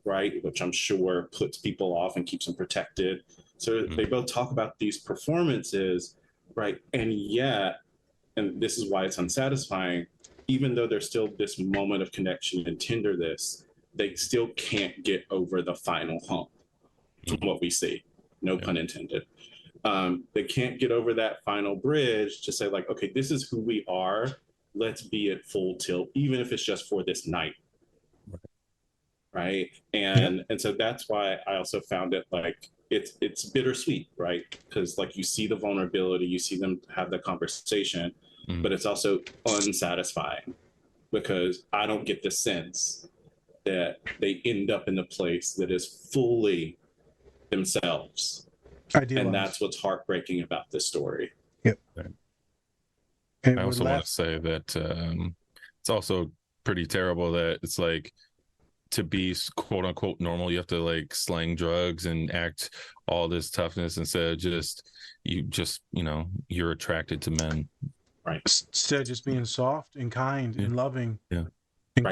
right? Which I'm sure puts people off and keeps them protected. So they both talk about these performances, right? And yet, and this is why it's unsatisfying, even though there's still this moment of connection and tenderness, they still can't get over the final hump from what we see. No pun intended. They can't get over that final bridge to say like, okay, this is who we are. Let's be at full tilt, even if it's just for this night. Right. And so that's why I also found it like it's bittersweet, right? Because like you see the vulnerability, you see them have the conversation, but it's also unsatisfying, because I don't get the sense that they end up in a place that is fully themselves. Idealized. And that's what's heartbreaking about this story. Yep. I also want to say that it's also pretty terrible that it's like, to be quote unquote normal, you have to like slang drugs and act all this toughness instead of you're attracted to men. Right. Instead of just being soft and kind and loving and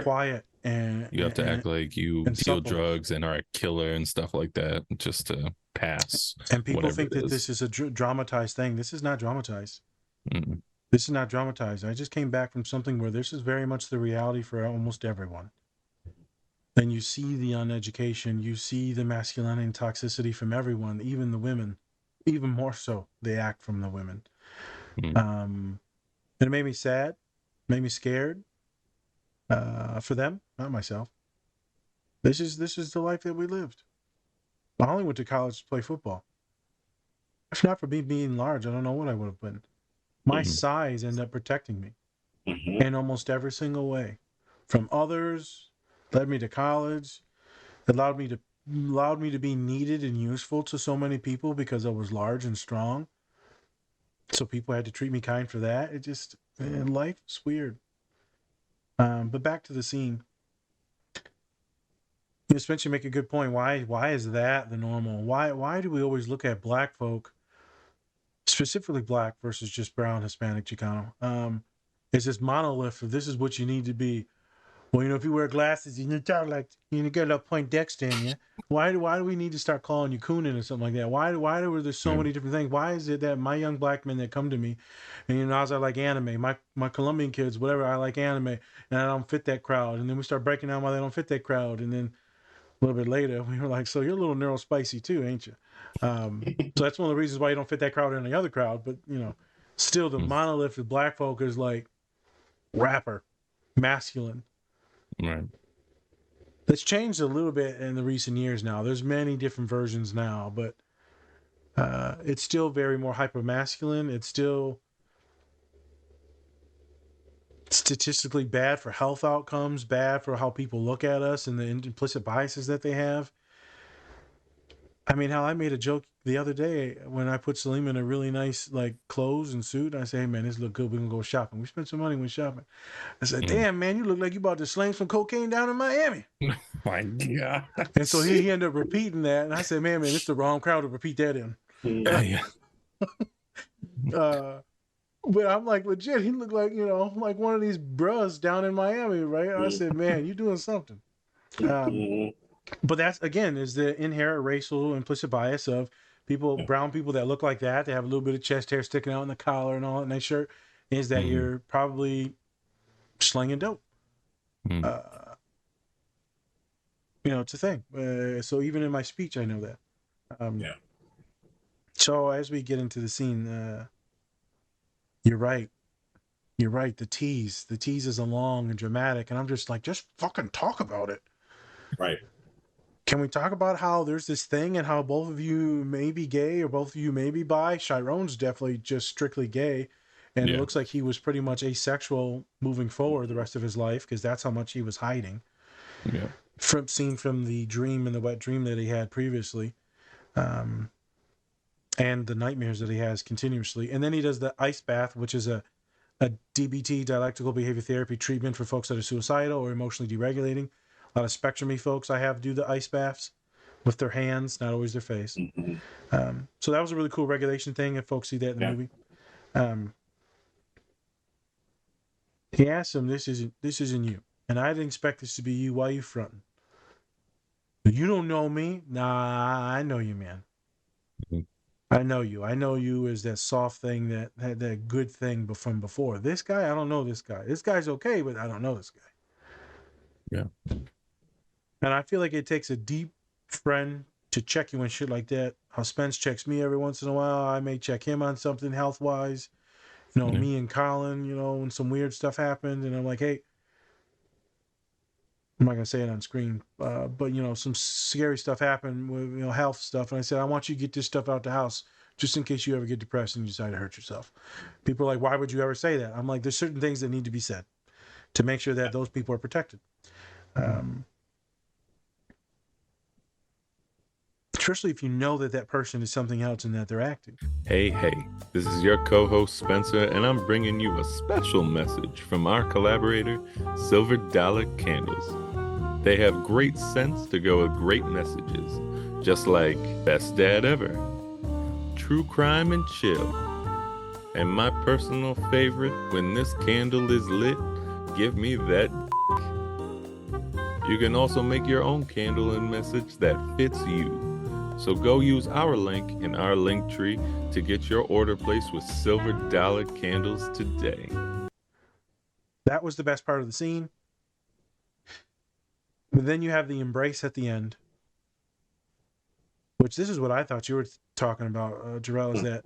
quiet. And you have to act like you deal supple. drugs and are a killer and stuff like that just to pass. And people think that this is a dramatized thing. This is not dramatized. This is not dramatized. I just came back from something where this is very much the reality for almost everyone. Then you see the uneducation, you see the masculinity and toxicity from everyone, even the women, even more so they act from the women. And it made me sad, made me scared for them, not myself. This is the life that we lived. I only went to college to play football. If not for me being large, I don't know what I would have been. My size ended up protecting me in almost every single way. From others, led me to college, allowed me to be needed and useful to so many people because I was large and strong. So people had to treat me kind for that. It just, life is weird. But back to the scene. You Spencer make a good point. Why is that the normal? Why do we always look at black folk, specifically black versus just brown, Hispanic, Chicano? It's this monolith of this is what you need to be. Well, if you wear glasses, you talk like you get a Poindexter in you. Why do we need to start calling you Coonan or something like that? Why were there so many different things? Why is it that my young black men that come to me, and I like anime, my Colombian kids, whatever, I like anime, and I don't fit that crowd, and then we start breaking down why they don't fit that crowd, and then a little bit later we were like, so you're a little neurospicy too, ain't you? So that's one of the reasons why you don't fit that crowd or any other crowd. But still the monolith of black folk is like rapper, masculine. Right. It's changed a little bit in the recent years now. There's many different versions now, but it's still very more hyper masculine. It's still statistically bad for health outcomes, bad for how people look at us and the implicit biases that they have. I mean, how I made a joke the other day when I put Salim in a really nice clothes and suit. I say, hey man, this look good. We're gonna go shopping. We spent some money when shopping. I said, damn man, you look like you about to slang some cocaine down in Miami. My God. And so he ended up repeating that, and I said, man, it's the wrong crowd to repeat that in. Yeah. But I'm like, legit, he looked like like one of these bros down in Miami, right? I said, man, you doing something. But that's, again, is the inherent racial implicit bias of brown people that look like that. They have a little bit of chest hair sticking out in the collar and all that nice shirt. Is that you're probably slinging dope. It's a thing. So even in my speech, I know that. So as we get into the scene, you're right. You're right. The tease is long and dramatic. And I'm just like, just fucking talk about it. Right. Can we talk about how there's this thing and how both of you may be gay or both of you may be bi? Chiron's definitely just strictly gay. And it looks like he was pretty much asexual moving forward the rest of his life because that's how much he was hiding. Yeah. From the dream and the wet dream that he had previously. And the nightmares that he has continuously. And then he does the ice bath, which is a DBT, dialectical behavior therapy treatment for folks that are suicidal or emotionally deregulating. A lot of spectrum-y folks I have do the ice baths with their hands, not always their face. So that was a really cool regulation thing if folks see that in the movie. He asked him, this isn't you. And I didn't expect this to be you. Why are you fronting? You don't know me? Nah, I know you, man. I know you. I know you as that soft thing that had that good thing from before. This guy, I don't know this guy. This guy's okay, but I don't know this guy. Yeah. And I feel like it takes a deep friend to check you on shit like that. How Spence checks me every once in a while. I may check him on something health-wise. Me and Colin, when some weird stuff happened. And I'm like, hey, I'm not going to say it on screen, but, some scary stuff happened with, health stuff. And I said, I want you to get this stuff out the house just in case you ever get depressed and you decide to hurt yourself. People are like, why would you ever say that? I'm like, there's certain things that need to be said to make sure that those people are protected. Especially if you know that person is something else and that they're acting. Hey, this is your co-host Spencer, and I'm bringing you a special message from our collaborator, Silver Dollar Candles. They have great scents to go with great messages, just like Best Dad Ever, True Crime and Chill, and my personal favorite, When This Candle Is Lit, Give Me That. You can also make your own candle and message that fits you. So go use our link in our link tree to get your order placed with Silver Dollar Candles today. That was the best part of the scene. But then you have the embrace at the end, which this is what I thought you were talking about, Jor-El, is that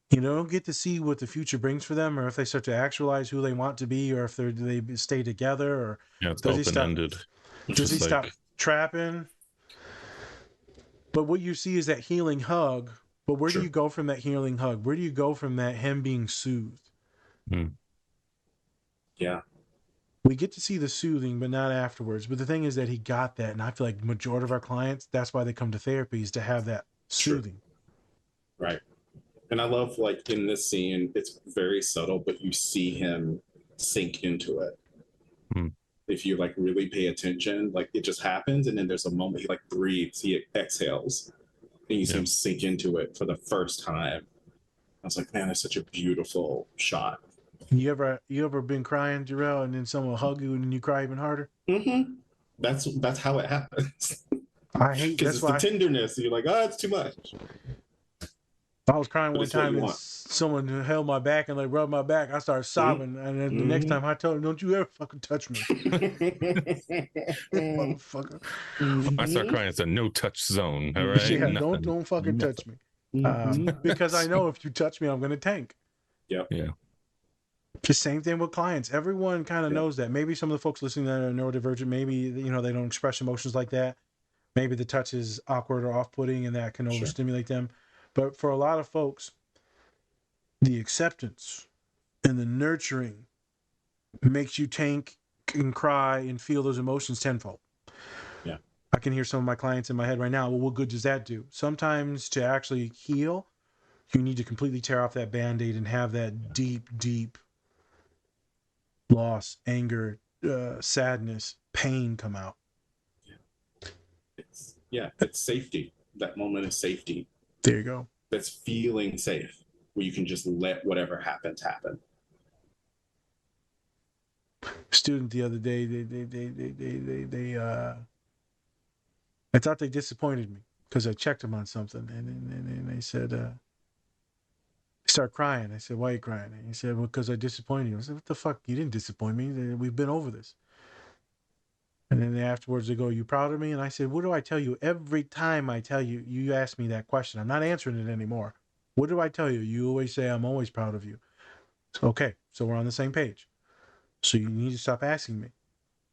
don't get to see what the future brings for them, or if they start to actualize who they want to be, or if they stay together, or it's open-ended. Does he stop trapping? But what you see is that healing hug. But where do you go from that healing hug? Where do you go from that him being soothed? Yeah. We get to see the soothing, but not afterwards. But the thing is that he got that. And I feel like the majority of our clients, that's why they come to therapy, is to have that soothing. Right. And I love, like, in this scene, it's very subtle, but you see him sink into it. If you like really pay attention, like it just happens, and then there's a moment he like breathes, he exhales, and you see him sink into it for the first time. I was like, man, that's such a beautiful shot. You ever been crying, Jor-El, and then someone will hug you and then you cry even harder? That's how it happens. I hate because it's the tenderness. You're like, oh, it's too much. I was crying one time and someone held my back and like rubbed my back. I started sobbing, and then the next time I told him, "Don't you ever fucking touch me, motherfucker!" I start crying. It's a no touch zone. All right, yeah, don't fucking touch me, because I know if you touch me, I'm gonna tank. Yeah. The same thing with clients. Everyone kind of knows that. Maybe some of the folks listening that are neurodivergent, maybe they don't express emotions like that. Maybe the touch is awkward or off-putting, and that can overstimulate them. But for a lot of folks, the acceptance and the nurturing makes you tank and cry and feel those emotions tenfold. Yeah. I can hear some of my clients in my head right now. Well, what good does that do? Sometimes to actually heal, you need to completely tear off that Band-Aid and have that deep, deep loss, anger, sadness, pain come out. It's safety. That moment of safety. There you go. That's feeling safe, where you can just let whatever happens happen. Student the other day, I thought they disappointed me because I checked them on something, and they said, start crying. I said, why are you crying? And he said, well, because I disappointed you. I said, what the fuck? You didn't disappoint me. We've been over this. And then afterwards they go, you proud of me? And I said, what do I tell you? Every time I tell you, you ask me that question. I'm not answering it anymore. What do I tell you? You always say, I'm always proud of you. Okay, so we're on the same page. So you need to stop asking me.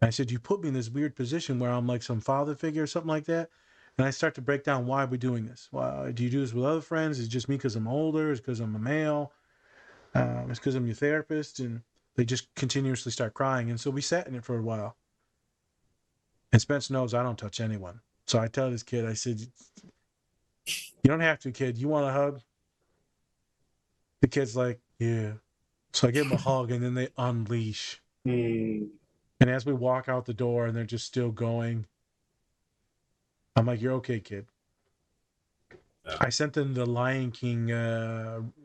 And I said, you put me in this weird position where I'm like some father figure or something like that. And I start to break down why we're doing this. Why do you do this with other friends? Is it just me because I'm older? Is it because I'm a male? It's because I'm your therapist. And they just continuously start crying. And so we sat in it for a while. And Spence knows I don't touch anyone. So I tell this kid, I said, you don't have to, kid. You want a hug? The kid's like, yeah. So I give him a hug, and then they unleash. And as we walk out the door and they're just still going, I'm like, you're okay, kid. I sent them the Lion King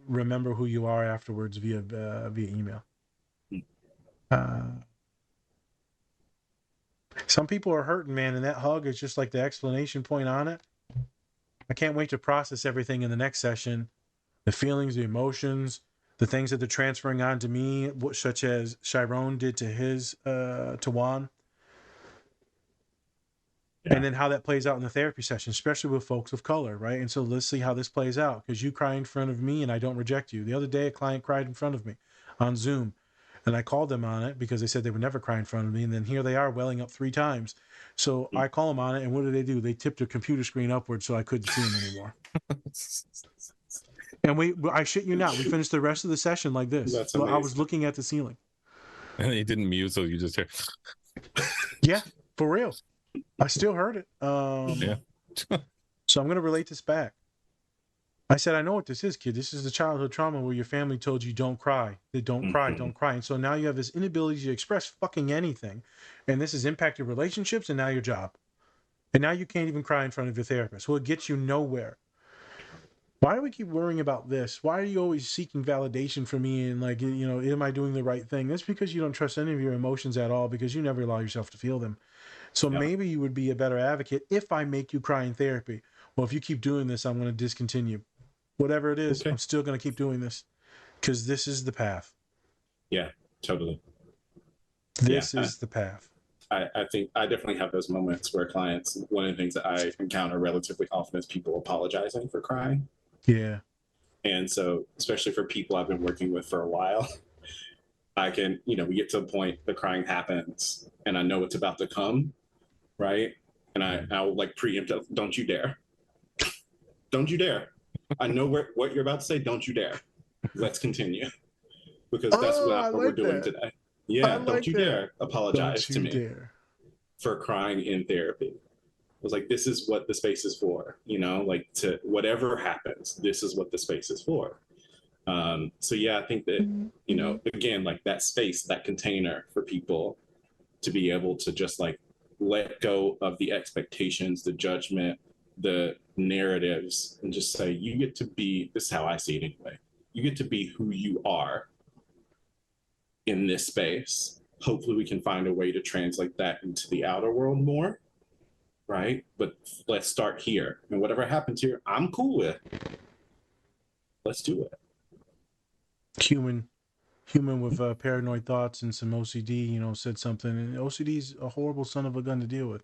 remember who you are afterwards via email. Some people are hurting, man, and that hug is just like the explanation point on it. I can't wait to process everything in the next session. The feelings, the emotions, the things that they're transferring on to me, such as Chiron did to Juan. Yeah. And then how that plays out in the therapy session, especially with folks of color, right? And so let's see how this plays out, because you cry in front of me and I don't reject you. The other day, a client cried in front of me on Zoom. And I called them on it because they said they would never cry in front of me. And then here they are welling up 3 times. So I call them on it. And what do? They tipped their computer screen upwards so I couldn't see them anymore. And I shit you not, we finished the rest of the session like this. That's amazing. I was looking at the ceiling. And they didn't mute, so you just hear. Yeah, for real. I still heard it. Yeah. So I'm going to relate this back. I said, I know what this is, kid. This is the childhood trauma where your family told you don't cry. They don't cry, don't cry. And so now you have this inability to express fucking anything. And this has impacted relationships and now your job. And now you can't even cry in front of your therapist. Well, it gets you nowhere. Why do we keep worrying about this? Why are you always seeking validation from me and like, am I doing the right thing? That's because you don't trust any of your emotions at all, because you never allow yourself to feel them. So maybe you would be a better advocate if I make you cry in therapy. Well, if you keep doing this, I'm going to discontinue. Whatever it is, I'm still going to keep doing this because this is the path. Yeah, totally. This is the path. I think I definitely have those moments where clients, one of the things that I encounter relatively often is people apologizing for crying. Yeah. And so, especially for people I've been working with for a while, I can, we get to a point, the crying happens and I know it's about to come, right? And I'll like preempt, don't you dare. Don't you dare. I know what you're about to say. Don't you dare. Let's continue. Because that's what we're doing today. Yeah, don't you dare apologize to me for crying in therapy. was like, this is what the space is for, you know, like to whatever happens, this is what the space is for. So yeah, I think that, you know, again, like that space, that container for people to be able to just like let go of the expectations, the judgment, the narratives, and just say, you get to be, this is how I see it anyway, you get to be who you are in this space. Hopefully we can find a way to translate that into the outer world more, right? But let's start here. And whatever happens here, I'm cool with. Let's do it. Human with paranoid thoughts and some OCD, you know, said something. And OCD is a horrible son of a gun to deal with,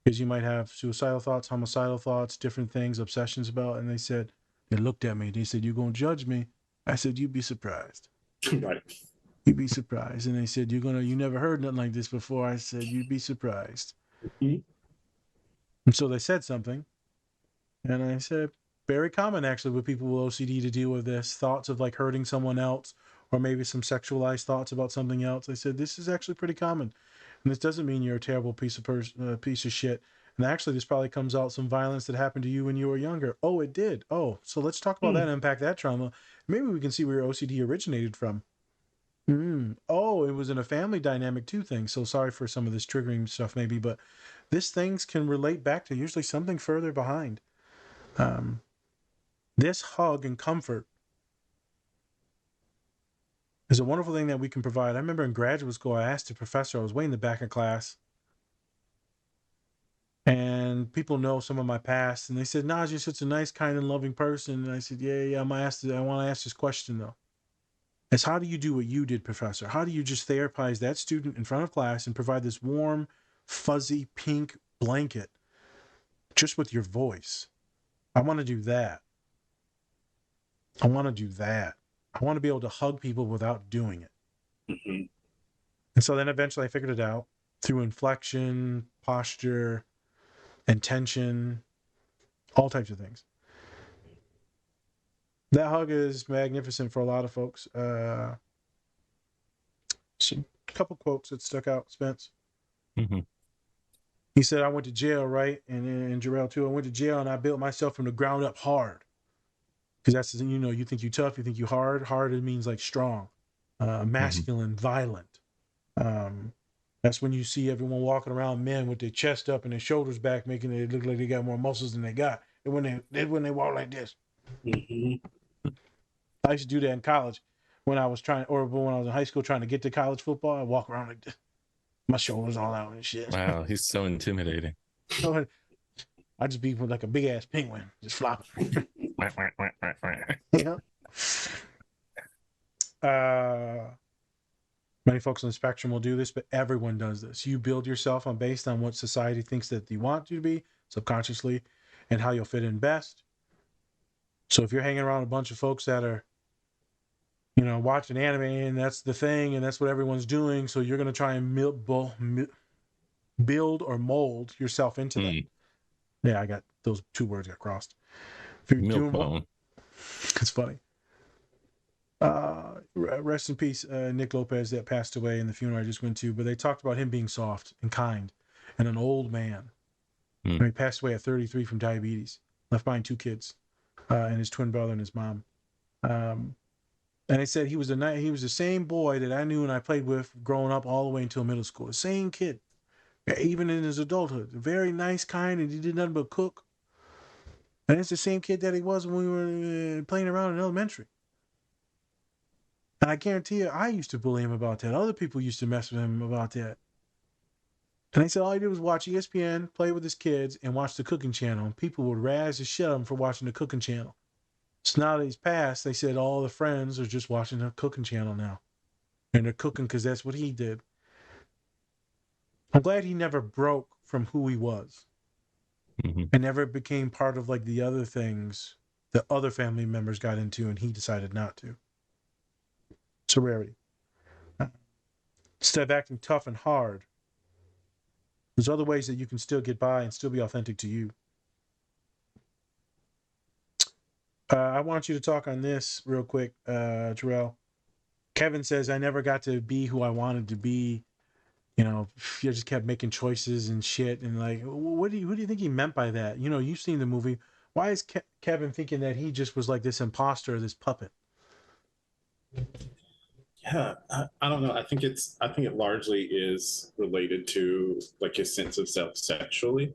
because you might have suicidal thoughts, homicidal thoughts, different things, obsessions about. And they looked at me. They said, "You gonna judge me?" I said, "You'd be surprised." Right. You'd be surprised. And they said, you never heard nothing like this before." I said, "You'd be surprised." Mhm. And so they said something. And I said, very common actually with people with OCD to deal with this, thoughts of like hurting someone else, or maybe some sexualized thoughts about something else. I said, this is actually pretty common. And this doesn't mean you're a terrible piece of shit. And actually, this probably comes out some violence that happened to you when you were younger. Oh, it did. Oh, so let's talk about that and unpack that trauma. Maybe we can see where your OCD originated from. Oh, it was in a family dynamic too thing. So sorry for some of this triggering stuff maybe, but this things can relate back to usually something further behind. This hug and comfort is a wonderful thing that we can provide. I remember in graduate school, I asked the professor, I was way in the back of class, and people know some of my past, and they said, "Nah, you're such a nice, kind, and loving person." And I said, yeah, I want to ask this question though. It's, how do you do what you did, professor? How do you just therapize that student in front of class and provide this warm, fuzzy, pink blanket just with your voice? I want to do that. I want to do that. I want to be able to hug people without doing it. Mm-hmm. And so then eventually I figured it out through inflection, posture, intention, all types of things. That hug is magnificent for a lot of folks. A couple quotes that stuck out, Spence. Mm-hmm. He said, "I went to jail, right?" And Jor-El too. "I went to jail and I built myself from the ground up hard." Because that's the thing, you know, you think you tough, you think you hard. Hard, it means like strong, masculine, violent. That's when you see everyone walking around, men with their chest up and their shoulders back, making it look like they got more muscles than they got. And when they walk like this. Mm-hmm. I used to do that in college when I was when I was in high school trying to get to college football. I walk around like this, my shoulders all out and shit. Wow, he's so intimidating. I just be like a big ass penguin, just flopping. Many folks on the spectrum will do this, but everyone does this. You build yourself based on what society thinks that you want you to be subconsciously, and how you'll fit in best. So if you're hanging around a bunch of folks that are, you know, watching anime and that's the thing and that's what everyone's doing, so you're going to try and build or mold yourself into that. Yeah, I got those two words got crossed. If you're Milk doing bone. it's funny. Rest in peace, Nick Lopez, that passed away in the funeral I just went to. But they talked about him being soft and kind and an old man. He passed away at 33 from diabetes. Left behind 2 kids, and his twin brother and his mom. And they said he was the same boy that I knew and I played with growing up all the way until middle school. The same kid, even in his adulthood. Very nice, kind, and he did nothing but cook. And it's the same kid that he was when we were playing around in elementary. And I guarantee you, I used to bully him about that. Other people used to mess with him about that. And they said all he did was watch ESPN, play with his kids, and watch the cooking channel. And people would razz the shit out of him for watching the cooking channel. So now that he's passed, they said all the friends are just watching the cooking channel now. And they're cooking because that's what he did. I'm glad he never broke from who he was. And never became part of like the other things that other family members got into and he decided not to. It's a rarity. Instead of acting tough and hard, there's other ways that you can still get by and still be authentic to you. I want you to talk on this real quick, Jor-El. Kevin says, "I never got to be who I wanted to be he just kept making choices and shit. And like, what do you think he meant by that? You've seen the movie. Why is Kevin thinking that he just was like this imposter, this puppet? Yeah, I don't know. I think it largely is related to like his sense of self sexually,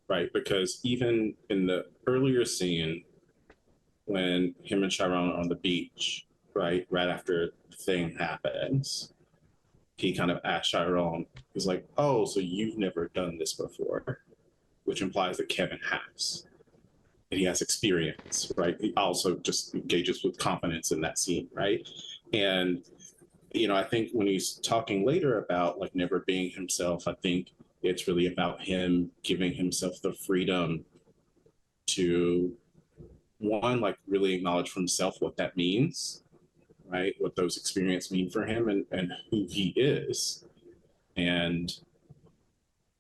right? Because even in the earlier scene when him and Chiron are on the beach, right after the thing happens, he kind of asks Chiron, he's like, "Oh, so you've never done this before," which implies that Kevin has. And he has experience, right? He also just engages with confidence in that scene, right? And I think when he's talking later about like never being himself, I think it's really about him giving himself the freedom to one, like really acknowledge for himself what that means, right? What those experiences mean for him and who he is. And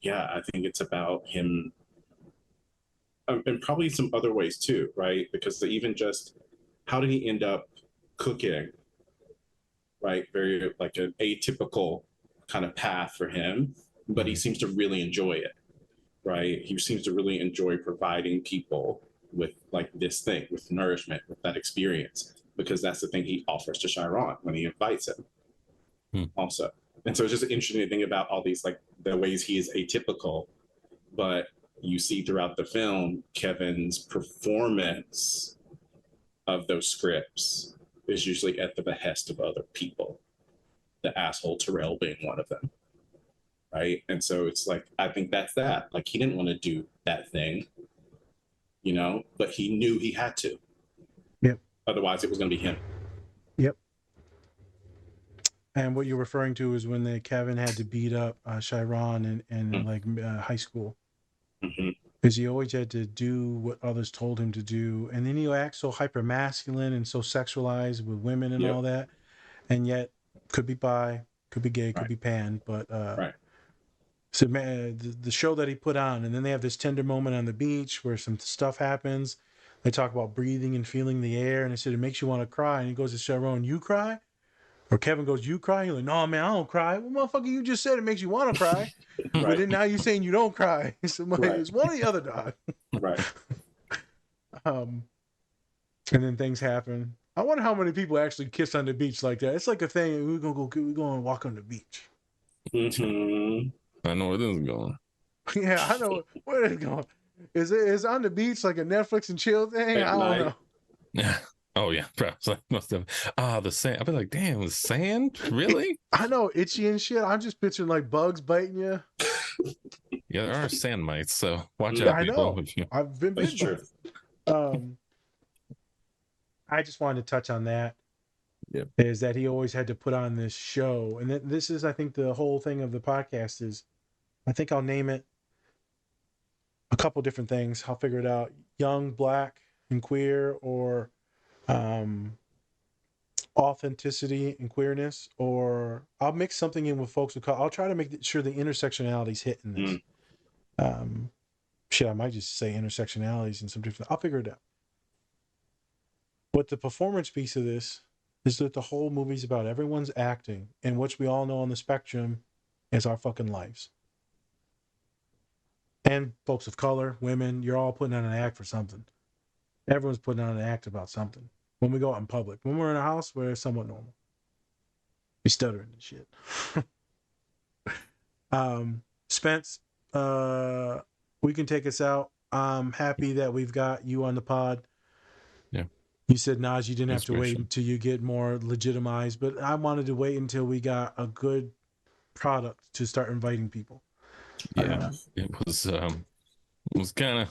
yeah, I think it's about him and probably some other ways too, right? Because even just how did he end up cooking, right? Very like an atypical kind of path for him, but he seems to really enjoy it, right? He seems to really enjoy providing people with like this thing, with nourishment, with that experience, because that's the thing he offers to Chiron when he invites him also. And so it's just an interesting thing about all these, like the ways he is atypical, but you see throughout the film, Kevin's performance of those scripts is usually at the behest of other people, the asshole Terrell being one of them, right? And so it's like, I think that's that. Like, he didn't want to do that thing, but he knew he had to. Yep. Otherwise, it was going to be him. Yep. And what you're referring to is when Kevin had to beat up Chiron in high school. Mm-hmm. Because he always had to do what others told him to do. And then he'll act so hyper masculine and so sexualized with women and all that. And yet could be bi, could be gay, could be pan. But so man, the show that he put on, and then they have this tender moment on the beach where some stuff happens. They talk about breathing and feeling the air, and they said it makes you want to cry. And he goes to Sharon, "You cry?" Or Kevin goes, "You cry?" He's like, "No, man, I don't cry." Well, motherfucker, you just said it makes you want to cry. But then now you're saying you don't cry. So it's one or the other, dog. Right. And then things happen. I wonder how many people actually kiss on the beach like that. It's like a thing. We're gonna walk on the beach. Mm-hmm. I know where this is going. Yeah, I know where it's going. Is on the beach like a Netflix and chill thing? I don't know. Yeah. Oh yeah, perhaps. Must have. The sand. I'd be like, damn, the sand? Really? I know, itchy and shit. I'm just picturing like bugs biting you. Yeah, there are sand mites, so watch out, people. I know. I've been bitten. I just wanted to touch on that. Yep. Is that he always had to put on this show, and this is, I think, the whole thing of the podcast is. I think I'll name it a couple different things. I'll figure it out. Young, Black, and Queer, or authenticity and queerness, or I'll mix something in with folks who call. I'll try to make sure the intersectionality's hitting this. I might just say intersectionalities and some different. I'll figure it out. But the performance piece of this is that the whole movie's about everyone's acting, and which we all know on the spectrum is our fucking lives. And folks of color, women, you're all putting on an act for something. Everyone's putting on an act about something. When we go out in public. When we're in a house, we're somewhat normal. We stuttering and shit. Spence, we can take us out. I'm happy that we've got you on the pod. Yeah. You said, Naj, you didn't have to wait until you get more legitimized, but I wanted to wait until we got a good product to start inviting people. Yeah, it was kind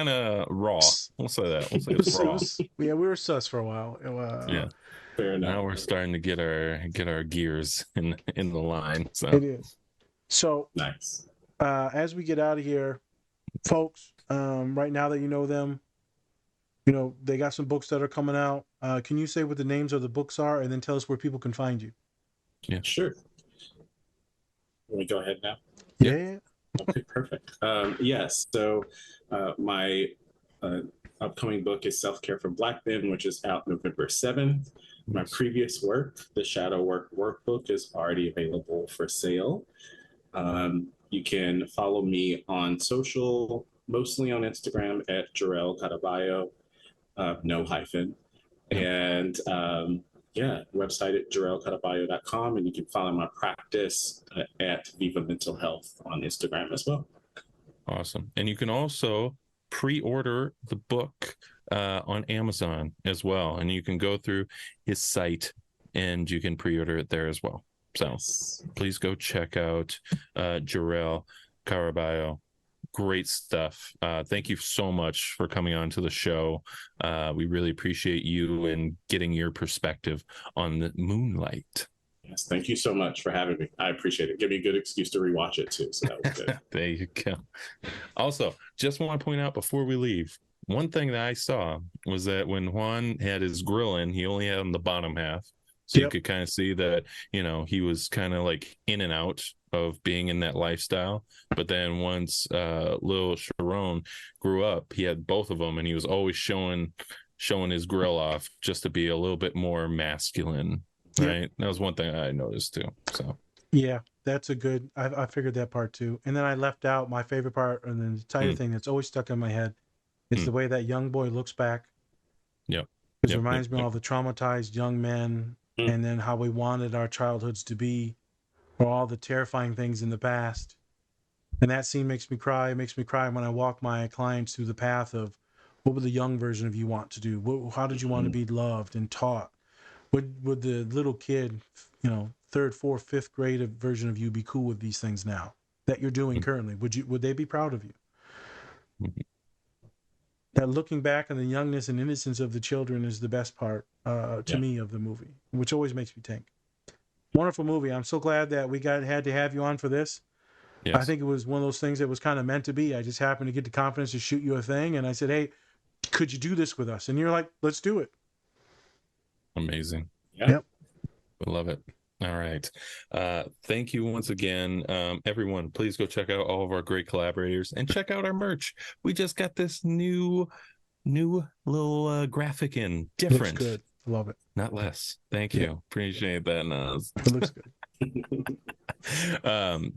of raw. We'll say that. We'll say it's raw. We were sus for a while. Yeah, fair enough. Now we're starting to get our gears in the line. So it is. So nice. As we get out of here, folks, right now that you know them, they got some books that are coming out. Can you say what the names of the books are, and then tell us where people can find you? Yeah, sure. Can we go ahead now? Yeah. Okay, perfect. Yes. So my upcoming book is Self-Care for Black Men, which is out November 7th. My previous work, the Shadow Work Workbook, is already available for sale. You can follow me on social, mostly on Instagram at Jor-El Caraballo, no hyphen. And yeah, website at jorelcaraballo.com, and you can follow my practice at Viva Mental Health on Instagram as well. Awesome. And you can also pre-order the book on Amazon as well. And you can go through his site and you can pre-order it there as well. So please go check out Jor-El Caraballo. Great stuff. Thank you so much for coming on to the show. We really appreciate you and getting your perspective on the Moonlight. Yes, thank you so much for having me. I appreciate it. Give me a good excuse to rewatch it too. So that was good. There you go. Also, just want to point out before we leave, one thing that I saw was that when Juan had his grill in, he only had on the bottom half. So you could kind of see that, you know, he was kind of like in and out of being in that lifestyle. But then once little Sharon grew up, he had both of them, and he was always showing his grill off just to be a little bit more masculine. Right. That was one thing I noticed too. So yeah, that's a good. I figured that part too, and then I left out my favorite part, and the entire thing that's always stuck in my head is the way that young boy looks back. Yep. Because it reminds me of all the traumatized young men, and then how we wanted our childhoods to be, or all the terrifying things in the past. And that scene makes me cry. It makes me cry when I walk my clients through the path of what would the young version of you want to do? How did you want to be loved and taught? Would the little kid, you know, 3rd, 4th, 5th grade version of you be cool with these things now that you're doing currently? Would they be proud of you? That looking back on the youngness and innocence of the children is the best part to me of the movie, which always makes me think. Wonderful movie. I'm so glad that we had to have you on for this. Yes. I think it was one of those things that was kind of meant to be. I just happened to get the confidence to shoot you a thing, and I said, "Hey, could you do this with us?" And you're like, "Let's do it." Amazing. Yep. I love it. All right. Thank you once again. Everyone, please go check out all of our great collaborators and check out our merch. We just got this new little graphic in. Different. Looks good. I love it. Not less. Thank you. Appreciate that, Naz. It looks good.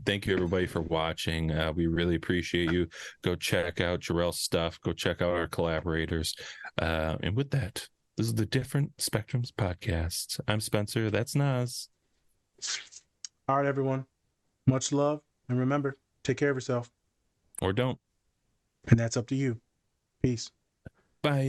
Thank you everybody for watching. We really appreciate you. Go check out Jor-El's stuff. Go check out our collaborators. And with that, this is the Different Spectrums Podcast. I'm Spencer. That's Naz. All right, everyone. Much love. And remember, take care of yourself. Or don't. And that's up to you. Peace. Bye.